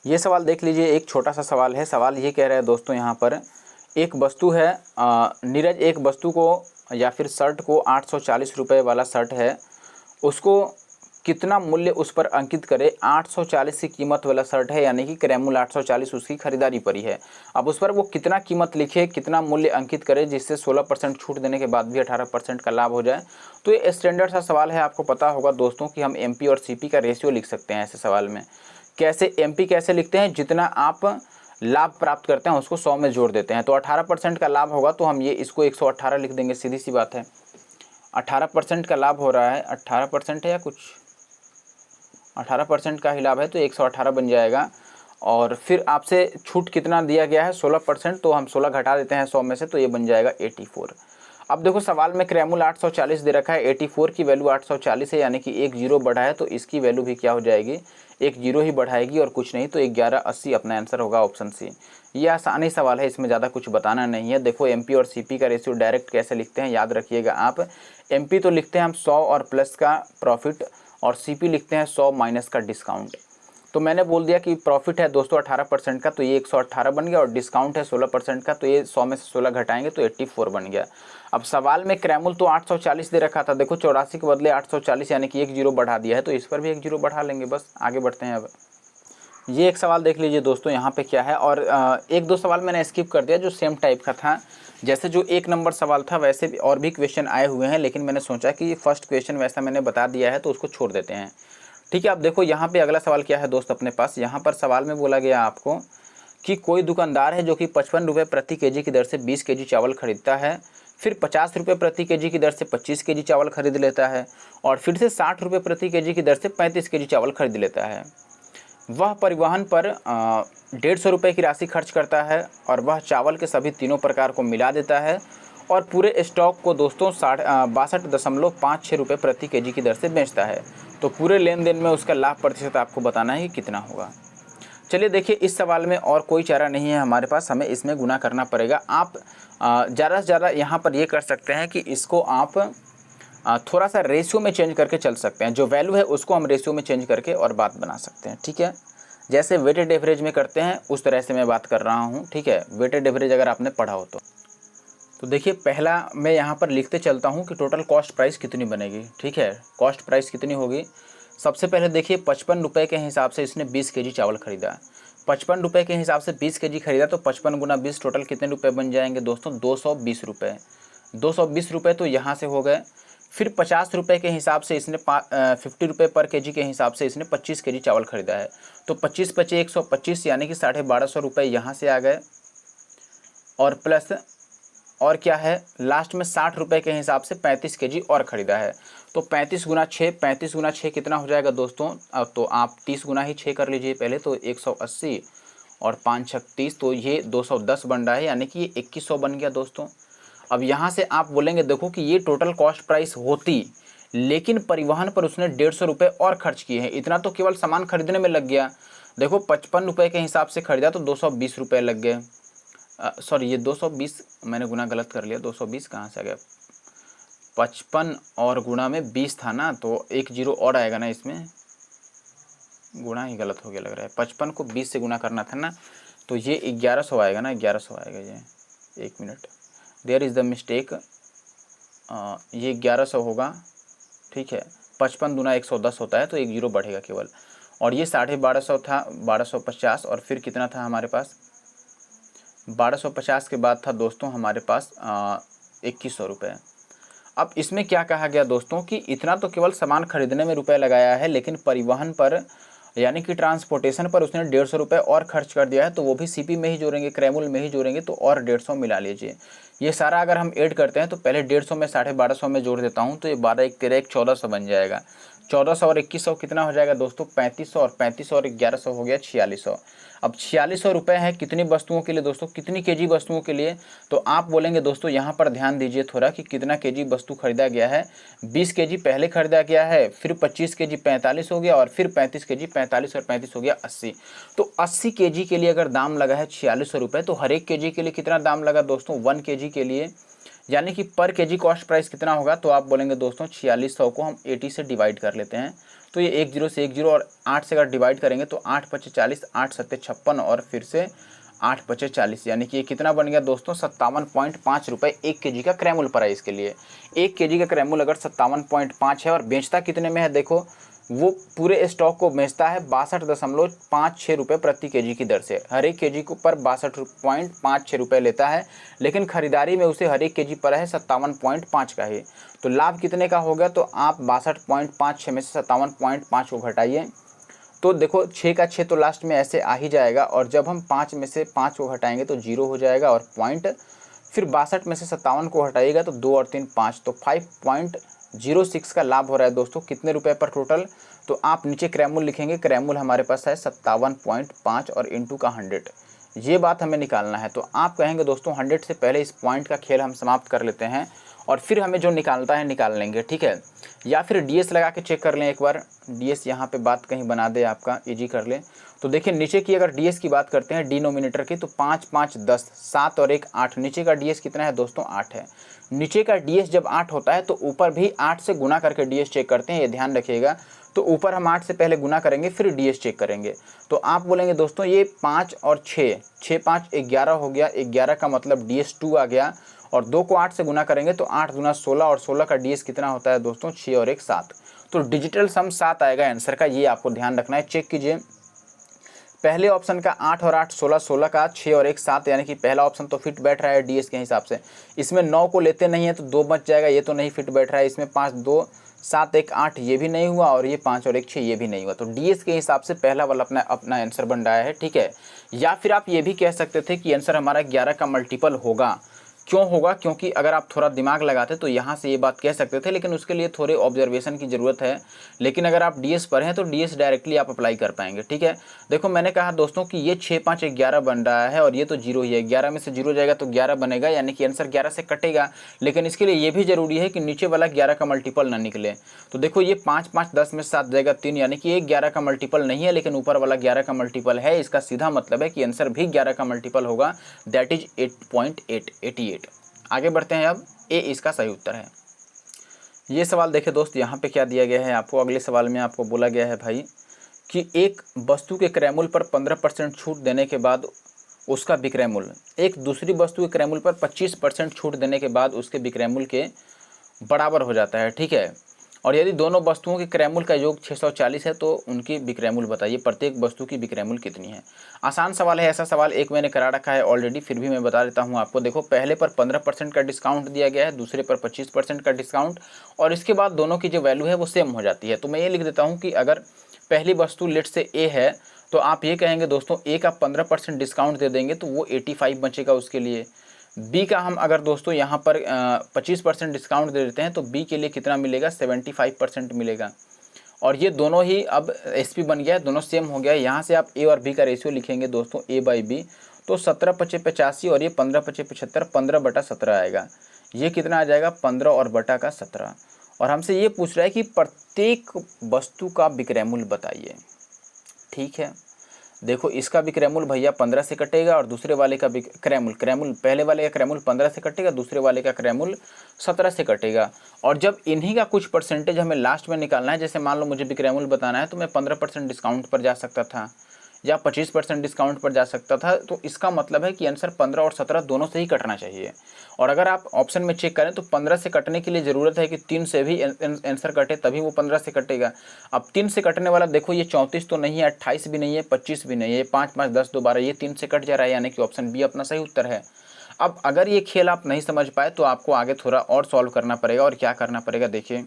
ये सवाल देख लीजिए, एक छोटा सा सवाल है। सवाल ये कह रहा है दोस्तों, यहाँ पर एक वस्तु है, नीरज एक वस्तु को या फिर शर्ट को 840 रुपये वाला शर्ट है, उसको कितना मूल्य उस पर अंकित करे। 840 की कीमत वाला शर्ट है, यानी कि क्रैमुल 840 उसकी खरीदारी पड़ी है। अब उस पर वो कितना कीमत लिखे, कितना मूल्य अंकित करे जिससे 16% छूट देने के बाद भी 18% का लाभ हो जाए। तो ये स्टैंडर्ड सा सवाल है। आपको पता होगा दोस्तों कि हम एमपी और सीपी का रेशियो लिख सकते हैं ऐसे सवाल में। कैसे एमपी कैसे लिखते हैं, जितना आप लाभ प्राप्त करते हैं उसको 100 में जोड़ देते हैं। तो 18% का लाभ होगा तो हम ये इसको 118 लिख देंगे, सीधी सी बात है। 18% का लाभ हो रहा है, 18% है या कुछ 18% का ही लाभ है, तो 118 बन जाएगा। और फिर आपसे छूट कितना दिया गया है, 16%, तो हम 16 घटा देते हैं 100 में से, तो ये बन जाएगा 84। अब देखो सवाल में क्रैमुल 840 दे रखा है, 84 की वैल्यू 840 है, यानी कि एक जीरो बढ़ा है, तो इसकी वैल्यू भी क्या हो जाएगी, एक जीरो ही बढ़ाएगी और कुछ नहीं। तो 1180 अपना आंसर होगा, ऑप्शन सी। ये आसानी सवाल है, इसमें ज़्यादा कुछ बताना नहीं है। देखो एमपी और सीपी का रेशियो डायरेक्ट कैसे लिखते हैं याद रखिएगा आप। एमपी तो लिखते हैं हम 100 और प्लस का प्रॉफिट, और सीपी लिखते हैं 100 माइनस का डिस्काउंट। तो मैंने बोल दिया कि प्रॉफिट है दोस्तों 18% का, तो ये 118 बन गया, और डिस्काउंट है 16% का, तो ये 100 में से 16 घटाएंगे तो 84 बन गया। अब सवाल में क्रैमुल तो 840 दे रखा था, देखो 84 के बदले 840, यानी कि एक जीरो बढ़ा दिया है, तो इस पर भी एक जीरो बढ़ा लेंगे, बस आगे बढ़ते हैं। अब ये एक सवाल देख लीजिए दोस्तों यहाँ पे क्या है, और एक दो सवाल मैंने स्किप कर दिया जो सेम टाइप का था। जैसे जो 1 नंबर सवाल था वैसे भी और भी क्वेश्चन आए हुए हैं, लेकिन मैंने सोचा कि फर्स्ट क्वेश्चन वैसा मैंने बता दिया है तो उसको छोड़ देते हैं। ठीक है, अब देखो यहाँ पे अगला सवाल क्या है दोस्त अपने पास। यहाँ पर सवाल में बोला गया आपको कि कोई दुकानदार है जो कि 55 रुपये प्रति केजी की दर से 20 केजी चावल खरीदता है, फिर 50 रुपये प्रति केजी की दर से 25 केजी चावल खरीद लेता है, और फिर से 60 रुपये प्रति केजी की दर से 35 केजी चावल खरीद लेता है। वह परिवहन पर 150 रुपये की राशि खर्च करता है, और वह चावल के सभी तीनों प्रकार को मिला देता है और पूरे स्टॉक को दोस्तों 62.56 रुपये प्रति केजी की दर से बेचता है। तो पूरे लेन देन में उसका लाभ प्रतिशत आपको बताना है कि कितना होगा। चलिए देखिए, इस सवाल में और कोई चारा नहीं है हमारे पास, हमें इसमें गुना करना पड़ेगा। आप ज़्यादा से ज़्यादा यहाँ पर ये कर सकते हैं कि इसको आप थोड़ा सा रेशियो में चेंज करके चल सकते हैं। जो वैल्यू है उसको हम रेशियो में चेंज करके और बात बना सकते हैं। ठीक है, जैसे वेटेड एवरेज में करते हैं उस तरह से मैं बात कर रहा हूँ। ठीक है, वेटेड एवरेज अगर आपने पढ़ा हो तो देखिए, पहला मैं यहाँ पर लिखते चलता हूँ कि टोटल कॉस्ट प्राइस कितनी बनेगी। ठीक है, कॉस्ट प्राइस कितनी होगी। सबसे पहले देखिए 55 रुपये के हिसाब से इसने 20 केजी चावल खरीदा। 55 रुपये के हिसाब से 20 केजी खरीदा, तो 55 गुना 20 टोटल कितने रुपए बन जाएंगे दोस्तों, 220 रुपये। 220 रुपये तो यहाँ से हो गए। फिर 50 रुपये के हिसाब से इसने 50 रुपये पर केजी के हिसाब से इसने 25 केजी चावल खरीदा है, तो 25 पचे 125, यानी कि 1250 रुपये यहाँ से आ गए। और प्लस और क्या है, लास्ट में 60 रुपये के हिसाब से 35 केजी और ख़रीदा है। तो 35 गुना 6, 35 गुना 6 कितना हो जाएगा दोस्तों। अब तो आप 30 गुना ही 6 कर लीजिए पहले, तो 180 और 5 छक 30, तो ये 210 बन रहा है, यानी कि ये 2100 बन गया दोस्तों। अब यहाँ से आप बोलेंगे देखो कि ये टोटल कॉस्ट प्राइस होती, लेकिन परिवहन पर उसने 150 रुपये और खर्च किए हैं। इतना तो केवल सामान खरीदने में लग गया। देखो 55 रुपये के हिसाब से खरीदा तो 220 रुपये लग गए। सॉरी, ये 220 मैंने गुना गलत कर लिया, 220 कहाँ से आ गया, 55 और गुणा में 20 था ना, तो एक जीरो और आएगा ना इसमें, गुणा ही गलत हो गया लग रहा है। 55 को 20 से गुना करना था ना, तो ये 1100 आएगा ना, 1100 आएगा ये। एक minute, there is the mistake, ये 1100 होगा। ठीक है, 55 दूना 110 होता है, तो एक जीरो बढ़ेगा केवल। और ये 1250 था, 1250, और फिर कितना था हमारे पास, 1250 के बाद था दोस्तों हमारे पास 2100 रुपये। अब इसमें क्या कहा गया दोस्तों कि इतना तो केवल सामान खरीदने में रुपए लगाया है, लेकिन परिवहन पर यानी कि ट्रांसपोर्टेशन पर उसने 150 रुपये और खर्च कर दिया है, तो वो भी सीपी में ही जोड़ेंगे, क्रैमुल में ही जोड़ेंगे, तो और 150 मिला लीजिए। ये सारा अगर हम ऐड करते हैं तो पहले 150 में 1250 में जोड़ देता हूँ, तो ये 12 1 13 1 1400 बन जाएगा। 1400 और 2100 कितना हो जाएगा दोस्तों, 3500, और 3500 और 1100 हो गया 4600। अब 4600 रुपये है कितनी वस्तुओं के लिए दोस्तों, कितनी केजी वस्तुओं के लिए। तो आप बोलेंगे दोस्तों यहाँ पर ध्यान दीजिए थोड़ा कि कितना केजी वस्तु खरीदा गया है। 20 केजी पहले खरीदा गया है, फिर 25 केजी 45 हो गया, और फिर 35 केजी 45 और 35 हो गया 80। तो 80 केजी के लिए अगर दाम लगा है 4600 रुपये, तो हर एक केजी के लिए कितना दाम लगा दोस्तों, 1 केजी के लिए, यानी कि पर केजी कॉस्ट प्राइस कितना होगा। तो आप बोलेंगे दोस्तों 4600 को हम 80 से डिवाइड कर लेते हैं, तो ये 1 जीरो से 1 जीरो और 8 से अगर डिवाइड करेंगे तो 8 पचे 40, 8 सत्ते 56 और फिर से 8 पचे 40, यानी कि ये कितना बन गया दोस्तों, 57.5 रुपये 1 केजी का क्रैमुल प्राइस के लिए। 1 केजी का क्रैमुल अगर 57.5 है और बेचता कितने में है देखो, वो पूरे स्टॉक को बेचता है 62.56 रुपये प्रति केजी की दर से। हर एक केजी को पर 62.56 रुपये लेता है, लेकिन खरीदारी में उसे हर एक केजी पर है 57.5 का ही। तो लाभ कितने का हो गया, तो आप 62.56 में से 57.5 को घटाइए, तो देखो 6 का 6 तो लास्ट में ऐसे आ ही जाएगा, और जब हम 5 में से 5 को घटाएंगे तो 0 हो जाएगा और पॉइंट, फिर 62 में से 57 को हटाइएगा तो 2 और 3 5, तो 5.06 का लाभ हो रहा है दोस्तों। कितने रुपए पर टोटल, तो आप नीचे क्रय मूल्य लिखेंगे, क्रय मूल्य हमारे पास है 57.5 और इंटू का 100, ये बात हमें निकालना है। तो आप कहेंगे दोस्तों 100 से पहले इस पॉइंट का खेल हम समाप्त कर लेते हैं और फिर हमें जो निकालता है निकाल लेंगे, ठीक है। या फिर डीएस लगा के चेक कर लें एक बार, डीएस यहाँ पे बात कहीं बना दे आपका, इजी कर लें। तो देखिए नीचे की अगर डीएस की बात करते हैं डिनोमिनेटर की, तो 5 5 10, 7 और 1 8, नीचे का डीएस कितना है दोस्तों 8 है। नीचे का डीएस जब 8 होता है तो ऊपर भी 8 से गुना करके डीएस चेक करते हैं, ये ध्यान रखिएगा। तो ऊपर हम 8 से पहले गुना करेंगे फिर डीएस चेक करेंगे। तो आप बोलेंगे दोस्तों ये 5 और 6, 6 5 11 हो गया, 11 का मतलब डीएस 2 आ गया, और 2 को 8 से गुना करेंगे तो 8 दूना 16, और 16 का डीएस कितना होता है दोस्तों 6 और 1 7। तो डिजिटल सम 7 आएगा आंसर का, ये आपको ध्यान रखना है। चेक कीजिए पहले ऑप्शन का 8 और 8 16, 16 का 6 और 1 7, यानी कि पहला ऑप्शन तो फिट बैठ रहा है डीएस के हिसाब से। इसमें 9 को लेते नहीं है तो 2 बच जाएगा, ये तो नहीं फिट बैठ रहा है। इसमें 5 2 7 1 8, ये भी नहीं हुआ, और ये 5 और 1 6, ये भी नहीं हुआ। तो डीएस के हिसाब से पहला वाला अपना आंसर बन रहा है, ठीक है। या फिर आप ये भी कह सकते थे कि आंसर हमारा 11 का मल्टीपल होगा। क्यों होगा, क्योंकि अगर आप थोड़ा दिमाग लगाते तो यहाँ से ये बात कह सकते थे, लेकिन उसके लिए थोड़े ऑब्जर्वेशन की ज़रूरत है। लेकिन अगर आप डीएस पर हैं तो डीएस डायरेक्टली आप अप्लाई कर पाएंगे, ठीक है। देखो मैंने कहा दोस्तों कि ये 6 5 11 बन रहा है, और ये तो 0 ही है, 11 में से 0 जाएगा तो 11 बनेगा, यानी कि आंसर 11 से कटेगा। लेकिन इसके लिए ये भी ज़रूरी है कि नीचे वाला 11 का मल्टीपल ना निकले। तो देखो ये 5 5 10 में 7 जाएगा 3, यानी कि ये 11 का मल्टीपल नहीं है, लेकिन ऊपर वाला 11 का मल्टीपल है। इसका सीधा मतलब है कि आंसर भी 11 का मल्टीपल होगा, दैट इज 8.88। आगे बढ़ते हैं, अब ए इसका सही उत्तर है। ये सवाल देखें दोस्त, यहाँ पे क्या दिया गया है आपको। अगले सवाल में आपको बोला गया है भाई कि एक वस्तु के क्रय मूल्य पर 15% छूट देने के बाद उसका विक्रय मूल्य एक दूसरी वस्तु के क्रय मूल्य पर 25% छूट देने के बाद उसके विक्रय मूल्य के बराबर हो जाता है, ठीक है। और यदि दोनों वस्तुओं के क्रय मूल्य का योग 640 है तो उनकी विक्रय मूल्य बताइए, प्रत्येक वस्तु की विक्रय मूल्य कितनी है। आसान सवाल है, ऐसा सवाल एक मैंने करा रखा है ऑलरेडी, फिर भी मैं बता देता हूँ आपको। देखो पहले पर 15% का डिस्काउंट दिया गया है, दूसरे पर 25% का डिस्काउंट, और इसके बाद दोनों की जो वैल्यू है वो सेम हो जाती है। तो मैं ये लिख देता हूँ कि अगर पहली वस्तु लेट से ए है तो आप ये कहेंगे दोस्तों ए का 15% डिस्काउंट दे देंगे तो वो 85 बचेगा उसके लिए। बी का हम अगर दोस्तों यहाँ पर 25% डिस्काउंट दे देते हैं तो बी के लिए कितना मिलेगा, 75% मिलेगा। और ये दोनों ही अब एसपी बन गया है, दोनों सेम हो गया है। यहाँ से आप ए और बी का रेशियो लिखेंगे दोस्तों, ए बाई बी, तो 17 5 85 और ये 15 5 75, 15/17 आएगा। ये कितना आ जाएगा, 15 और बटा का 17। और हमसे ये पूछ रहा है कि प्रत्येक वस्तु का विक्रय मूल्य बताइए, ठीक है। देखो इसका भी क्रय मूल्य भैया 15 से कटेगा, और दूसरे वाले का भी क्रय मूल्य पहले वाले का क्रय मूल्य 15 से कटेगा, दूसरे वाले का क्रय मूल्य 17 से कटेगा। और जब इन्हीं का कुछ परसेंटेज हमें लास्ट में निकालना है, जैसे मान लो मुझे विक्रय मूल्य बताना है, तो मैं 15% डिस्काउंट पर जा सकता था या 25% डिस्काउंट पर जा सकता था। तो इसका मतलब है कि आंसर 15 और 17 दोनों से ही कटना चाहिए। और अगर आप ऑप्शन में चेक करें तो 15 से कटने के लिए ज़रूरत है कि 3 से भी आंसर कटे, तभी वो 15 से कटेगा। अब 3 से कटने वाला देखो, ये 34 तो नहीं है, 28 भी नहीं है, 25 भी नहीं है, 5 5 10 2 12, ये 3 से कट जा रहा है, यानी कि ऑप्शन बी अपना सही उत्तर है। अब अगर ये खेल आप नहीं समझ पाए तो आपको आगे थोड़ा और सॉल्व करना पड़ेगा। और क्या करना पड़ेगा, देखिए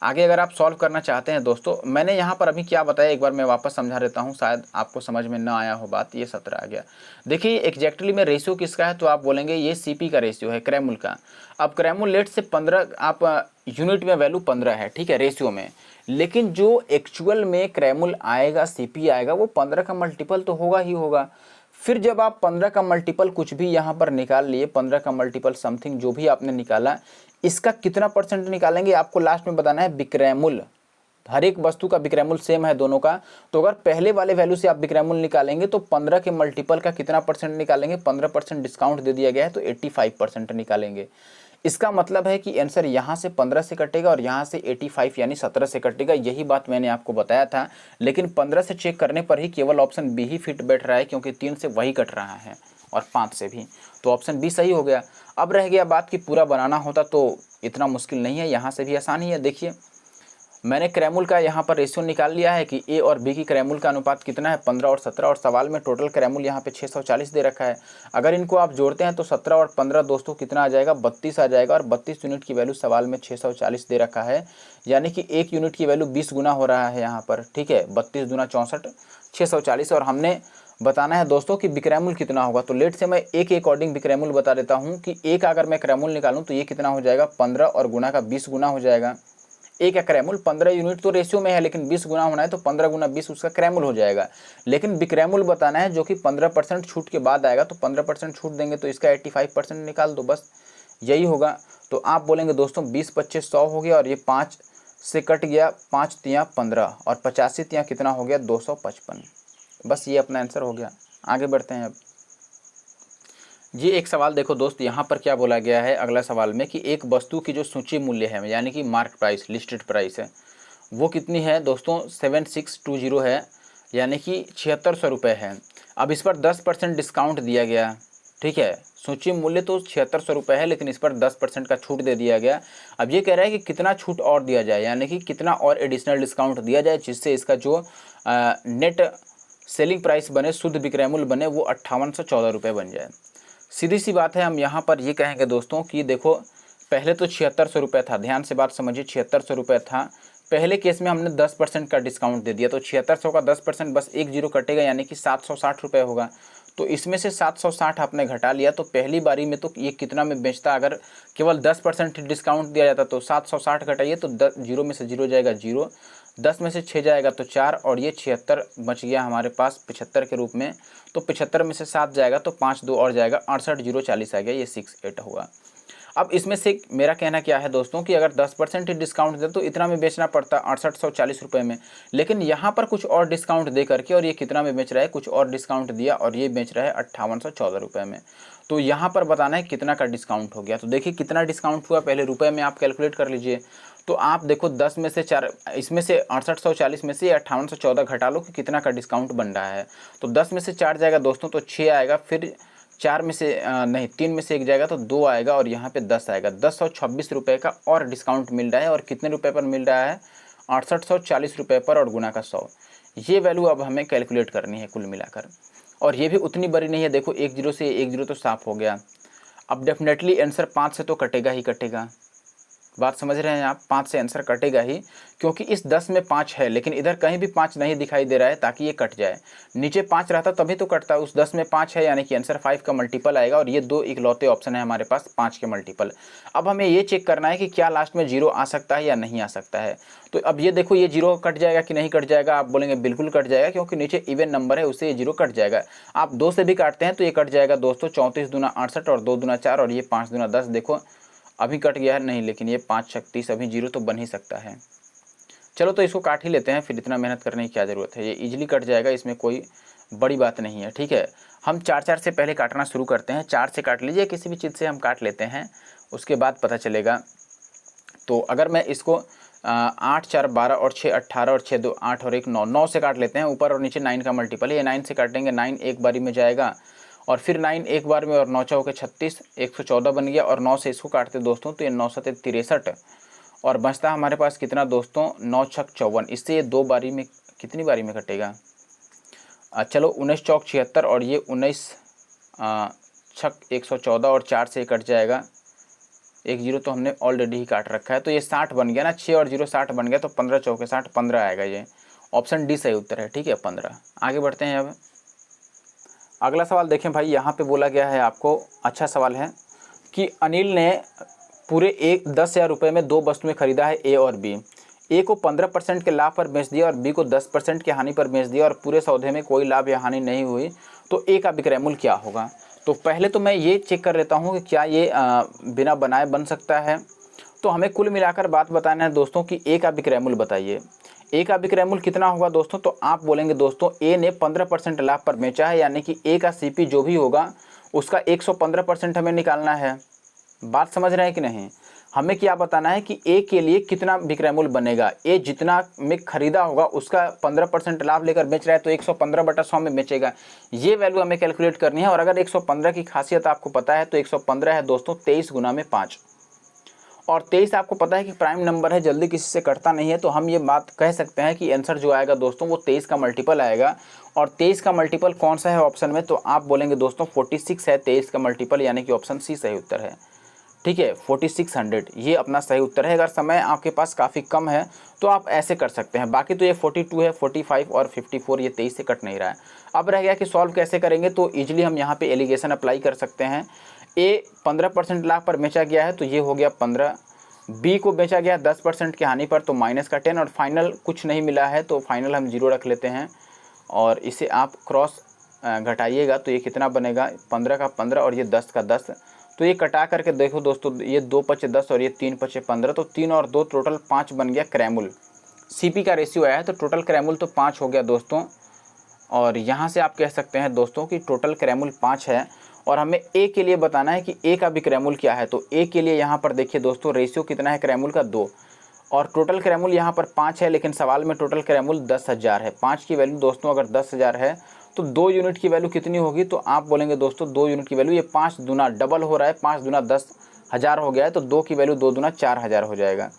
आगे अगर आप सॉल्व करना चाहते हैं दोस्तों, मैंने यहाँ पर अभी क्या बताया एक बार मैं वापस समझा देता हूँ, शायद आपको समझ में ना आया हो बात। ये 17 आ गया। देखिए एग्जैक्टली में रेशियो किसका है, तो आप बोलेंगे ये सीपी का रेशियो है, क्रय मूल्य का। अब क्रय मूल्य लेट से 15, आप यूनिट में वैल्यू 15 है, ठीक है, रेशियो में, लेकिन जो एक्चुअल में क्रय मूल्य आएगा, सीपी आएगा, वो 15 का मल्टीपल तो होगा ही होगा। फिर जब आप 15 का मल्टीपल कुछ भी यहाँ पर निकाल लिए, 15 का मल्टीपल समथिंग जो भी आपने निकाला, इसका कितना परसेंट निकालेंगे आपको लास्ट में बताना है, विक्रय मूल्य। हर एक वस्तु का विक्रय मूल्य सेम है दोनों का, तो अगर पहले वाले वैल्यू से आप विक्रय मूल्य निकालेंगे तो 15 के मल्टीपल का कितना परसेंट निकालेंगे, 15% डिस्काउंट दे दिया गया है तो 85% निकालेंगे। इसका मतलब है कि आंसर यहाँ से 15 से कटेगा और यहाँ से 85 यानी 17 से कटेगा। यही बात मैंने आपको बताया था, लेकिन 15 से चेक करने पर ही केवल ऑप्शन बी ही फिट बैठ रहा है, क्योंकि 3 से वही कट रहा है और 5 से भी, तो ऑप्शन बी सही हो गया। अब रह गया बात कि पूरा बनाना होता तो इतना मुश्किल नहीं है, यहाँ से भी आसान ही है। देखिए मैंने क्रैमुल का यहाँ पर रेशियो निकाल लिया है कि ए और बी की क्रैमुल का अनुपात कितना है, 15 और 17, और सवाल में टोटल क्रैमुल यहाँ पे 640 दे रखा है। अगर इनको आप जोड़ते हैं तो 17 और 15 दोस्तों कितना आ जाएगा, 32 आ जाएगा, और 32 यूनिट की वैल्यू सवाल में 640 दे रखा है, यानी कि 1 यूनिट की वैल्यू 20 गुना हो रहा है यहाँ पर, ठीक है। 32 दूना 64, 640, और हमने बताना है दोस्तों कि विक्रैमुल कितना होगा। तो लेट से मैं ए के अकॉर्डिंग विक्रैमुल बता देता हूँ कि ए का अगर मैं क्रैमुल निकालूँ तो ये कितना हो जाएगा, 15 और गुना का 20 गुना हो जाएगा। ए का क्रैमुल 15 यूनिट तो रेशियो में है, लेकिन 20 गुना होना है तो 15 गुना 20 उसका क्रैमुल हो जाएगा। लेकिन विक्रैमुल बताना है जो कि 15% छूट के बाद आएगा, तो 15% छूट देंगे तो इसका 85% निकाल दो, बस यही होगा। तो आप बोलेंगे दोस्तों 20 25 100 हो गया, और ये 5 से कट गया, 5 तियाँ 15, और 85 तियाँ कितना हो गया, 255। बस ये अपना आंसर हो गया। आगे बढ़ते हैं अब। ये एक सवाल देखो दोस्त, यहाँ पर क्या बोला गया है अगला सवाल में कि एक वस्तु की जो सूची मूल्य है, यानी कि मार्क प्राइस, लिस्टेड प्राइस है, वो कितनी है दोस्तों, 7620 है, यानी कि 7600 रुपये है। अब इस पर 10% डिस्काउंट दिया गया, ठीक है। सूची मूल्य तो 7600 रुपये है, लेकिन इस पर 10% का छूट दे दिया गया। अब ये कह रहा है कि कितना छूट और दिया जाए, यानी कि कितना और एडिशनल डिस्काउंट दिया जाए जिससे इसका जो नेट सेलिंग प्राइस बने, शुद्ध विक्रय बने, वो 5814 रुपये बन जाए। सीधी सी बात है, हम यहाँ पर ये कहेंगे दोस्तों कि देखो पहले तो 7600 रुपये था, ध्यान से बात समझिए, 7600 रुपये था। पहले केस में हमने 10% का डिस्काउंट दे दिया, तो 7600 का 10% बस एक जीरो कटेगा, यानी कि 760 रुपये होगा। तो इसमें से 760 आपने घटा लिया, तो पहली बारी में तो ये कितना में बेचता, अगर केवल 10% डिस्काउंट दिया जाता तो 760 घटाइए तो 10 जीरो में से जीरो जाएगा जीरो, 10 में से 6 जाएगा तो 4, और ये 76 बच गया हमारे पास 75 के रूप में। तो 75 में से 7 जाएगा तो 5 2 और जाएगा, 68 जीरो 40 आ गया, ये 68 हुआ। अब इसमें से मेरा कहना क्या है दोस्तों कि अगर 10% ही डिस्काउंट दे तो इतना में बेचना पड़ता 6840 रुपये में, लेकिन यहाँ पर कुछ और डिस्काउंट दे करके, और ये कितना में बेच रहा है, कुछ और डिस्काउंट दिया और ये बेच रहा है 5814 रुपये में। तो यहाँ पर बताना है कितना का डिस्काउंट हो गया। तो देखिए कितना डिस्काउंट हुआ, पहले रुपये में आप कैलकुलेट कर लीजिए। तो आप देखो 10 में से 4, इसमें से 6840 में से 5814 घटा लो कि कितना का डिस्काउंट बन रहा है। तो 10 में से 4 जाएगा दोस्तों तो 6 आएगा, फिर 4 में से नहीं 3 में से 1 जाएगा तो 2 आएगा, और यहाँ पे 10 आएगा। 1026 रुपये का और डिस्काउंट मिल रहा है, और कितने रुपए पर मिल रहा है, 6840 रुपये पर, और गुना का 100। ये वैल्यू अब हमें कैलकुलेट करनी है कुल मिलाकर, और ये भी उतनी बड़ी नहीं है। देखो 1 जीरो से 1 जीरो तो साफ हो गया। अब डेफिनेटली आंसर 5 से तो कटेगा ही कटेगा, बात समझ रहे हैं आप, 5 से आंसर कटेगा ही, क्योंकि इस 10 में 5 है, लेकिन इधर कहीं भी 5 नहीं दिखाई दे रहा है, ताकि ये कट जाए। नीचे 5 रहता तभी तो कटता, उस 10 में 5 है, यानी कि आंसर 5 का मल्टीपल आएगा, और ये 2 इकलौते ऑप्शन है हमारे पास 5 के मल्टीपल। अब हमें ये चेक करना है कि क्या लास्ट में जीरो आ सकता है या नहीं आ सकता है। तो अब ये देखो ये जीरो कट जाएगा कि नहीं कट जाएगा, आप बोलेंगे बिल्कुल कट जाएगा, क्योंकि नीचे इवन नंबर है, उससे ये जीरो कट जाएगा। आप 2 से भी काटते हैं तो ये कट जाएगा दोस्तों, 34 दूना 68, और 2 दूना 4, और ये 5 दूना 10। देखो अभी कट गया है, नहीं, लेकिन ये 5 36, अभी जीरो तो बन ही सकता है। चलो तो इसको काट ही लेते हैं, फिर इतना मेहनत करने की क्या ज़रूरत है, ये इजीली कट जाएगा, इसमें कोई बड़ी बात नहीं है, ठीक है। हम 4 से पहले काटना शुरू करते हैं। 4 से काट लीजिए, किसी भी चीज़ से हम काट लेते हैं, उसके बाद पता चलेगा। तो अगर मैं इसको 8 4 12 और 6 18 और 6 2 8 और 1 9, 9 से काट लेते हैं, ऊपर और नीचे 9 का मल्टीपल है, ये 9 से काटेंगे, 9 एक बारी में जाएगा, और फिर 9 एक बार में, और 9 चौके 36, 114 बन गया, और 9 से इसको काटते दोस्तों तो ये 9 7 63, और बचता हमारे पास कितना दोस्तों, 9 6 54। इससे ये 2 बारी में, कितनी बारी में कटेगा, चलो 19 चौक 76, और ये 19 छक 114, और 4 से कट जाएगा, 1 जीरो तो हमने ऑलरेडी ही काट रखा है, तो ये 60 बन गया ना, 6 और 0 60 बन गया, तो 15 चौके 60, 15 आएगा, ये ऑप्शन डी सही उत्तर है, ठीक है 15। आगे बढ़ते हैं। अब अगला सवाल देखें भाई, यहाँ पे बोला गया है आपको, अच्छा सवाल है कि अनिल ने पूरे 10,000 रुपये में 2 वस्तुएं खरीदा है, ए और बी। ए को 15% के लाभ पर बेच दिया और बी को 10% की हानि पर बेच दिया, और पूरे सौदे में कोई लाभ या हानि नहीं हुई, तो ए का विक्रय मूल्य क्या होगा। तो पहले तो मैं ये चेक कर लेता हूँ कि क्या ये बिना बनाए बन सकता है। तो हमें कुल मिलाकर बात बताना है दोस्तों कि ए का विक्रय मूल्य बताइए। ए का विक्रय मूल्य कितना होगा दोस्तों, तो आप बोलेंगे दोस्तों ए ने 15% लाभ पर बेचा है, यानी कि ए का सीपी जो भी होगा उसका 115% हमें निकालना है। बात समझ रहे हैं कि नहीं। हमें क्या बताना है कि ए के लिए कितना विक्रय मूल्य बनेगा। ए जितना में खरीदा होगा उसका 15% लाभ लेकर बेच रहा है, तो 115/100 में बेचेगा। ये वैल्यू हमें कैलकुलेट करनी है। और अगर 115 की खासियत आपको पता है तो 115 है दोस्तों 23 गुना में 5, और 23 आपको पता है कि प्राइम नंबर है, जल्दी किसी से कटता नहीं है, तो हम ये बात कह सकते हैं कि आंसर जो आएगा दोस्तों वो 23 का मल्टीपल आएगा। और 23 का मल्टीपल कौन सा है ऑप्शन में, तो आप बोलेंगे दोस्तों 46 है 23 का मल्टीपल, यानी कि ऑप्शन सी सही उत्तर है। ठीक है, 4600 ये अपना सही उत्तर है। अगर समय आपके पास काफ़ी कम है तो आप ऐसे कर सकते हैं। बाकी तो ये 42 है, 45 और 54, ये 23 से कट नहीं रहा है। अब रह गया कि सॉल्व कैसे करेंगे, तो ईजिली हम यहाँ पे एलिगेशन अप्लाई कर सकते हैं। ए 15% लाभ पर बेचा गया है तो ये हो गया 15, बी को बेचा गया 10% की हानि पर तो माइनस का 10, और फाइनल कुछ नहीं मिला है तो फाइनल हम 0 रख लेते हैं। और इसे आप क्रॉस घटाइएगा तो ये कितना बनेगा, 15 का 15 और ये 10 का 10, तो ये कटा करके देखो दोस्तों, ये 2 पचे 10 और ये 3 पचे 15, तो 3 और 2 टोटल 5 बन गया क्रैमुल। सीपी का रेशियो आया है तो टोटल क्रैमुल तो 5 हो गया दोस्तों। और यहाँ से आप कह सकते हैं दोस्तों कि टोटल क्रैमुल 5 है। और हमें ए के लिए बताना है कि ए का भी क्रैमुल क्या है, तो ए के लिए यहाँ पर देखिए दोस्तों रेशियो कितना है क्रैमुल का, 2, और टोटल क्रैमुल यहाँ पर 5 है, लेकिन सवाल में टोटल क्रैमुल 10,000 है। 5 की वैल्यू दोस्तों अगर 10,000 है तो 2 यूनिट की वैल्यू कितनी होगी, तो आप बोलेंगे दोस्तों 2 यूनिट की वैल्यू, ये 5 दूना डबल हो रहा है, 5 दूना 10,000 हो गया है, तो 2 की वैल्यू 2 दूना 4,000 हो जाएगा।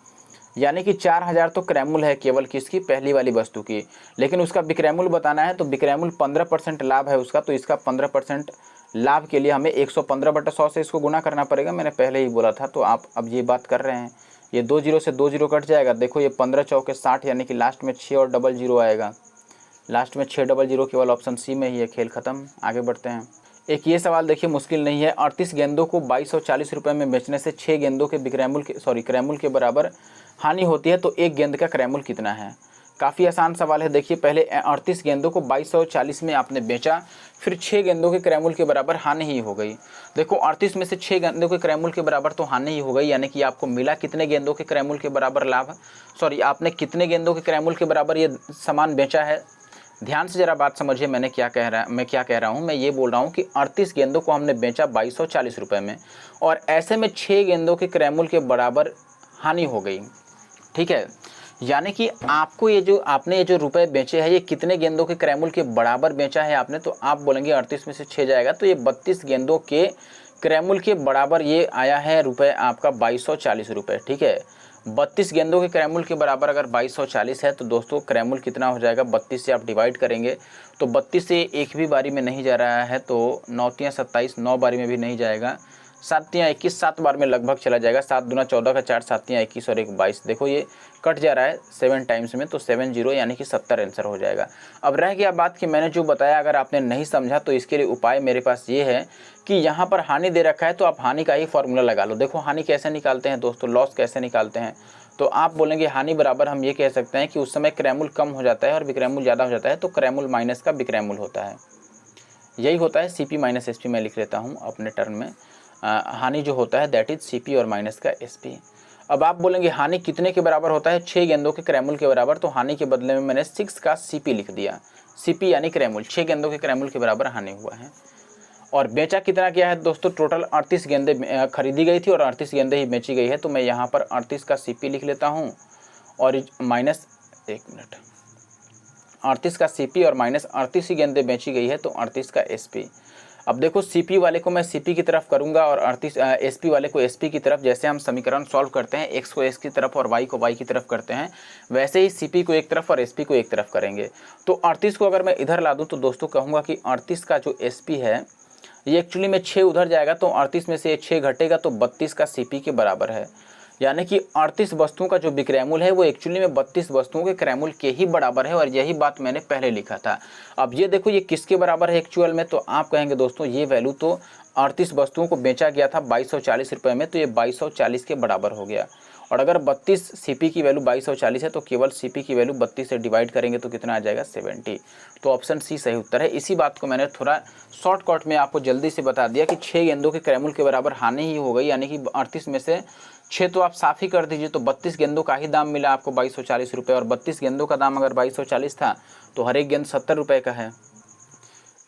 यानी कि 4,000 तो क्रैमुल है केवल किसकी, पहली वाली वस्तु की। लेकिन उसका बिक्रैमुल बताना है तो बिक्रैमुल 15% लाभ है उसका, तो इसका 15% लाभ के लिए हमें 115/100 से इसको गुना करना पड़ेगा। मैंने पहले ही बोला था, तो आप अब ये बात कर रहे हैं। ये 2 0 से 2 0 कट जाएगा। देखो ये 15 चौके 60, यानी कि लास्ट में 6 और डबल 0 आएगा। लास्ट में 6 डबल 0 केवल ऑप्शन सी में ही है। खेल खत्म, आगे बढ़ते हैं। एक ये सवाल देखिए मुश्किल नहीं है। 38 गेंदों को 2240 रुपये में बेचने से 6 गेंदों के क्रैमुल के बराबर हानि होती है, तो एक गेंद का क्रैमुल कितना है। काफ़ी आसान सवाल है। देखिए पहले 38 गेंदों को 2240 में आपने बेचा, फिर 6 गेंदों के क्रैमुल के बराबर हानि ही हो गई। देखो 38 में से 6 गेंदों के क्रैमुल के बराबर तो हानि ही हो गई, यानी कि आपको मिला कितने गेंदों के क्रैमुल के बराबर लाभ, आपने कितने गेंदों के क्रैमुल के बराबर ये सामान बेचा है। ध्यान से जरा बात समझिए, मैं क्या कह रहा हूँ। मैं ये बोल रहा हूँ कि 38 गेंदों को हमने बेचा 2240 रुपये में, और ऐसे में 6 गेंदों के क्रैमुल के बराबर हानि हो गई। ठीक है, यानी कि आपको आपने ये जो रुपए बेचे हैं, ये कितने गेंदों के क्रैमुल के बराबर बेचा है आपने, तो आप बोलेंगे 38 में से 6 जाएगा तो ये 32 गेंदों के क्रैमुल के बराबर ये आया है रुपए आपका 2240 रुपये। ठीक है, 32 गेंदों के क्रैमुल के बराबर अगर 2240 है तो दोस्तों क्रैमुल कितना हो जाएगा, 32 से आप डिवाइड करेंगे तो 32 से एक भी बारी में नहीं जा रहा है, तो 9 तियाँ 27, 9 बारी में भी नहीं जाएगा, 7 तियाँ 21, 7 बार में लगभग चला जाएगा। 7 दूना 14 का 4, 7 तियाँ 21 और 1 22। देखो ये कट जा रहा है 7 टाइम्स में, तो 70 यानी कि 70 आंसर हो जाएगा। अब रह गया बात कि मैंने जो बताया अगर आपने नहीं समझा तो इसके लिए उपाय मेरे पास ये है कि यहाँ पर हानि दे रखा है तो आप हानि का ही फॉर्मूला लगा लो। देखो हानि कैसे निकालते हैं दोस्तों, लॉस कैसे निकालते हैं, तो आप बोलेंगे हानि बराबर हम ये कह सकते हैं कि उस समय क्रैमुल कम हो जाता है और बिक्रैमुल ज़्यादा हो जाता है, तो क्रैमुल माइनस का बिक्रैमुल होता है। यही होता है CP माइनस SP। मैं लिख लेता हूँ अपने टर्म में, हानि जो होता है दैट इज CP और माइनस का SP। अब आप बोलेंगे हानि कितने के बराबर होता है, 6 गेंदों के क्रैमुल के बराबर, तो हानि के बदले में मैंने 6 का CP लिख दिया। CP यानी क्रैमुल, 6 गेंदों के क्रैमुल के बराबर हानि हुआ है। और बेचा कितना क्या है दोस्तों, टोटल 38 गेंदें खरीदी गई थी और 38 गेंदें ही बेची गई है, तो मैं यहाँ पर 38 का CP लिख लेता हूँ और माइनस 38 का CP और माइनस 38 ही गेंदें बेची गई है तो 38 का SP। अब देखो CP वाले को मैं CP की तरफ करूंगा और 38 SP वाले को SP की तरफ। जैसे हम समीकरण सॉल्व करते हैं, X को X की तरफ और Y को Y की तरफ करते हैं, वैसे ही CP को एक तरफ और SP को एक तरफ करेंगे। तो 38 को अगर मैं इधर ला दूं तो दोस्तों कहूँगा कि 38 का जो SP है ये एक्चुअली में 6 उधर जाएगा, तो 38 में से 6 घटेगा तो 32 का CP के बराबर है। यानी कि 38 वस्तुओं का जो बिक्रैमुल है वो एक्चुअली में 32 वस्तुओं के क्रैमुल के ही बराबर है, और यही बात मैंने पहले लिखा था। अब ये देखो ये किसके बराबर है एक्चुअल में, तो आप कहेंगे दोस्तों ये वैल्यू तो 38 वस्तुओं को बेचा गया था 2240 रुपये में, तो ये 2240 के बराबर हो गया। और अगर 32 CP की वैल्यू 2240 है तो केवल CP की वैल्यू 32 से डिवाइड करेंगे तो कितना आ जाएगा, 70। तो ऑप्शन सी सही उत्तर है। इसी बात को मैंने थोड़ा शॉर्टकट में आपको जल्दी से बता दिया कि 6 गेंदों के क्रैमुल के बराबर हानि ही हो गई, यानी कि 38 में से 6 तो आप साफ ही कर दीजिए, तो 32 गेंदों का ही दाम मिला आपको 2240 रुपये, और 32 गेंदों का दाम अगर 2240 था तो हर एक गेंद 70 रुपये का है।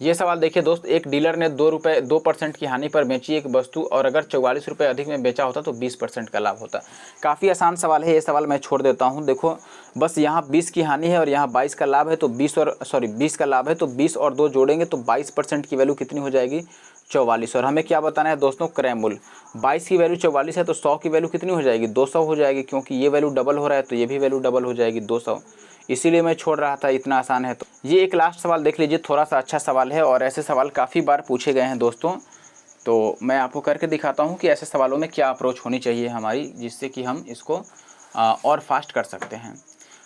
ये सवाल देखिए दोस्त, एक डीलर ने 2% की हानि पर बेची एक वस्तु, और अगर 44 रुपये अधिक में बेचा होता तो 20% का लाभ होता। काफ़ी आसान सवाल है, ये सवाल मैं छोड़ देता हूँ। देखो बस यहाँ 20 की हानि है और यहाँ 22 का लाभ है, तो 20 का लाभ है तो 20 और 2 जोड़ेंगे तो 22% की वैल्यू कितनी हो जाएगी, 44। और हमें क्या बताना है दोस्तों, क्रय मूल्य। 22 की वैल्यू 44 है तो 100 की वैल्यू कितनी हो जाएगी, 200 हो जाएगी, क्योंकि ये वैल्यू डबल हो रहा है तो ये भी वैल्यू डबल हो जाएगी 200। इसीलिए मैं छोड़ रहा था, इतना आसान है। तो ये एक लास्ट सवाल देख लीजिए, थोड़ा सा अच्छा सवाल है और ऐसे सवाल काफ़ी बार पूछे गए हैं दोस्तों। तो मैं आपको करके दिखाता हूँ कि ऐसे सवालों में क्या अप्रोच होनी चाहिए हमारी, जिससे कि हम इसको और फास्ट कर सकते हैं।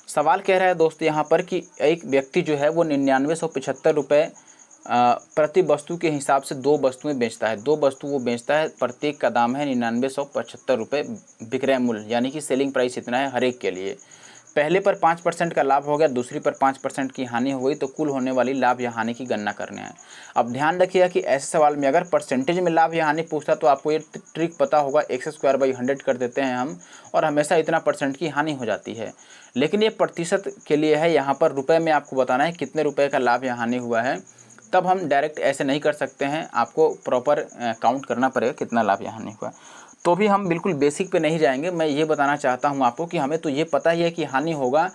सवाल कह रहा है दोस्तों यहाँ पर कि एक व्यक्ति जो है वो 9975 रुपये प्रति वस्तु के हिसाब से 2 वस्तुएं बेचता है। 2 वस्तु वो बेचता है, प्रत्येक का दाम है 9975 रुपये विक्रय मूल्य, यानी कि सेलिंग प्राइस इतना है हर एक के लिए। पहले पर 5% का लाभ हो गया, दूसरी पर 5% की हानि हो गई, तो कुल होने वाली लाभ या हानि की गणना करने हैं। अब ध्यान रखिएगा कि ऐसे सवाल में अगर परसेंटेज में लाभ या हानि पूछता तो आपको ये ट्रिक पता होगा, x²/100 कर देते हैं हम और हमेशा इतना % की हानि हो जाती है। लेकिन ये प्रतिशत के लिए है, यहाँ पर रुपये में आपको बताना है कितने रुपये का लाभ या हानि हुआ है, तब हम डायरेक्ट ऐसे नहीं कर सकते हैं, आपको प्रॉपर काउंट करना पड़ेगा कितना लाभ या हानि हुआ। तो भी हम बिल्कुल बेसिक पे नहीं जाएंगे, मैं ये बताना चाहता हूँ आपको कि हमें तो ये पता ही है कि हानि होगा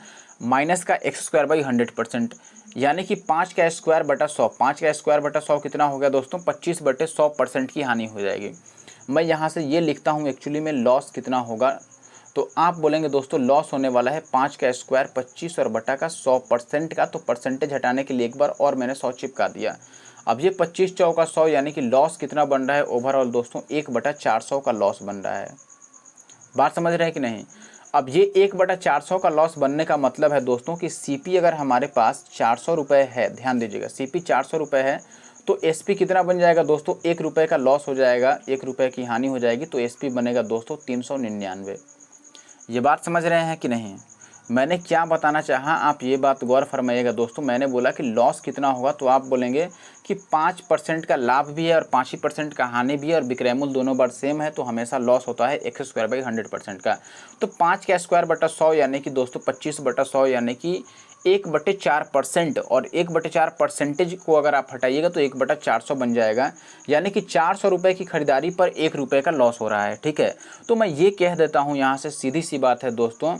माइनस का x²/100%, यानी कि 5 का स्क्वायर बटा 100। 5 का स्क्वायर बटा 100 कितना हो गया दोस्तों, 25/100% की हानि हो जाएगी। मैं यहाँ से ये लिखता हूँ एक्चुअली में लॉस कितना होगा, तो आप बोलेंगे दोस्तों लॉस होने वाला है 5 का स्क्वायर 25 और बटा का 100% का, तो परसेंटेज हटाने के लिए एक बार और मैंने 100 चिपका दिया। अब ये 25 चौका 100, यानी कि लॉस कितना बन रहा है ओवरऑल दोस्तों, 1/400 का लॉस बन रहा है। बात समझ रहे हैं कि नहीं। अब ये 1/400 का लॉस बनने का मतलब है दोस्तों कि सीपी अगर हमारे पास 400 रुपये है, ध्यान दीजिएगा सीपी 400 रुपये है, तो एसपी कितना बन जाएगा दोस्तों, 1 रुपये का लॉस हो जाएगा, 1 रुपये की हानि हो जाएगी, तो एसपी बनेगा दोस्तों 399। ये बात समझ रहे हैं कि नहीं। मैंने क्या बताना चाहा, आप ये बात गौर फरमाइएगा दोस्तों। मैंने बोला कि लॉस कितना होगा, तो आप बोलेंगे कि 5% का लाभ भी है और 5% का हानि भी है और विक्रय मूल्य दोनों बार सेम है, तो हमेशा लॉस होता है x²/100% का। तो 5 का स्क्वायर बटा 100 यानी कि दोस्तों 25/100 यानी कि 1/4%, और 1/4% को अगर आप हटाइएगा तो 1/400 बन जाएगा, यानी कि 400 रुपये की खरीदारी पर 1 रुपये का लॉस हो रहा है। ठीक है, तो मैं ये कह देता हूँ यहाँ से, सीधी सी बात है दोस्तों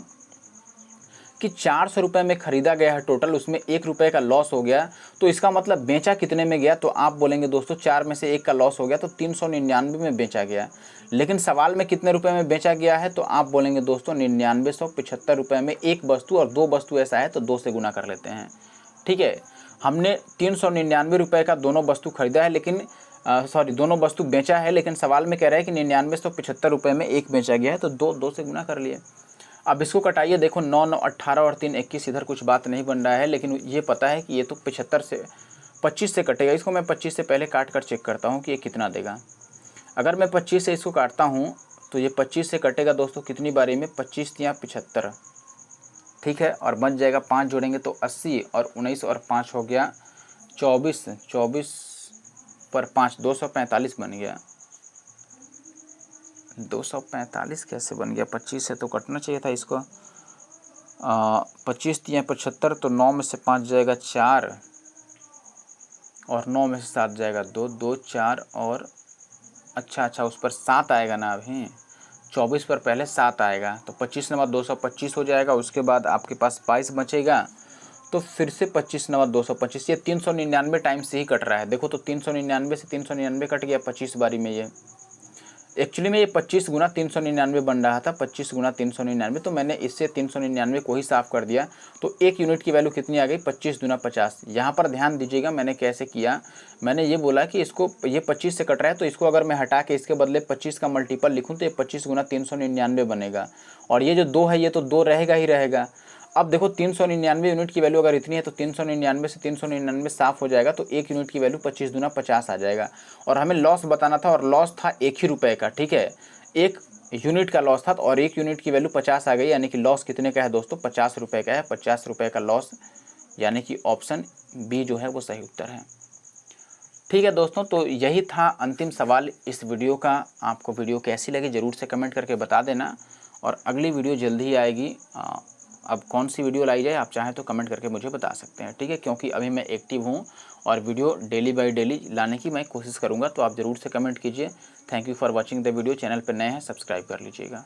कि 400 रुपये में खरीदा गया है टोटल, उसमें 1 रुपये का लॉस हो गया, तो इसका मतलब बेचा कितने में गया, तो आप बोलेंगे दोस्तों 4 में से 1 का लॉस हो गया तो 399 में बेचा गया। लेकिन सवाल में कितने रुपए में बेचा गया है, तो आप बोलेंगे दोस्तों 9975 रुपये में एक वस्तु, और 2 वस्तु ऐसा है तो 2 से गुना कर लेते हैं। ठीक है, हमने 399 रुपये का दोनों वस्तु खरीदा है, लेकिन दोनों वस्तु बेचा है, लेकिन सवाल में कह रहा है कि 9975 रुपये में एक बेचा गया है, तो 2 से गुना कर लिए। अब इसको कटाइए, देखो 9 9 18 और 3 21, इधर कुछ बात नहीं बन रहा है, लेकिन ये पता है कि ये तो 25 से कटेगा। इसको मैं 25 से पहले काट कर चेक करता हूँ कि ये कितना देगा। अगर मैं 25 से इसको काटता हूँ तो ये 25 से कटेगा दोस्तों कितनी बारी में, 25 या 75, ठीक है, और बच जाएगा 5 जोड़ेंगे तो 80, और 19 और 5 हो गया 24, 24 पर 5 245 बन गया। 245 कैसे बन गया, 25 से तो कटना चाहिए था इसको। 25 या 75, तो 9 में से 5 जाएगा 4, और 9 में से 7 जाएगा 2, 2 4 और अच्छा उस पर 7 आएगा ना, अभी 24 पर पहले 7 आएगा, तो 25 नंबर 225 हो जाएगा। उसके बाद आपके पास 22 बचेगा, तो फिर से 25 नंबर 225, ये 399 टाइम से ही कट रहा है। देखो तो 399 से 399 कट गया 25 बारी में। ये एक्चुअली में ये 25 गुना 399 बन रहा था, 25 गुना 399, तो मैंने इससे 399 को ही साफ़ कर दिया, तो 1 यूनिट की वैल्यू कितनी आ गई, 25 दूना 50। यहाँ पर ध्यान दीजिएगा मैंने कैसे किया, मैंने ये बोला कि इसको ये 25 से कट रहा है, तो इसको अगर मैं हटा के इसके बदले 25 का मल्टीपल लिखूँ तो ये 25 गुना 399 बनेगा, और ये जो 2 है ये तो 2 रहेगा ही रहेगा। अब देखो 399 यूनिट की वैल्यू अगर इतनी है तो 399 से 399 साफ हो जाएगा, तो 1 यूनिट की वैल्यू 25 दूना 50 आ जाएगा। और हमें लॉस बताना था, और लॉस था 1 ही रुपये का। ठीक है, 1 यूनिट का लॉस था, और 1 यूनिट की वैल्यू 50 आ गई, यानी कि लॉस कितने का है दोस्तों, 50 रुपये का है। 50 रुपये का लॉस, यानी कि ऑप्शन बी जो है वो सही उत्तर है। ठीक है दोस्तों, तो यही था अंतिम सवाल इस वीडियो का। आपको वीडियो कैसी लगी ज़रूर से कमेंट करके बता देना, और अगली वीडियो जल्दी ही आएगी। अब कौन सी वीडियो लाई जाए आप चाहें तो कमेंट करके मुझे बता सकते हैं। ठीक है, क्योंकि अभी मैं एक्टिव हूँ और वीडियो डेली बाय डेली लाने की मैं कोशिश करूँगा, तो आप ज़रूर से कमेंट कीजिए। Thank you for watching the video. Channel पर नए हैं सब्सक्राइब कर लीजिएगा।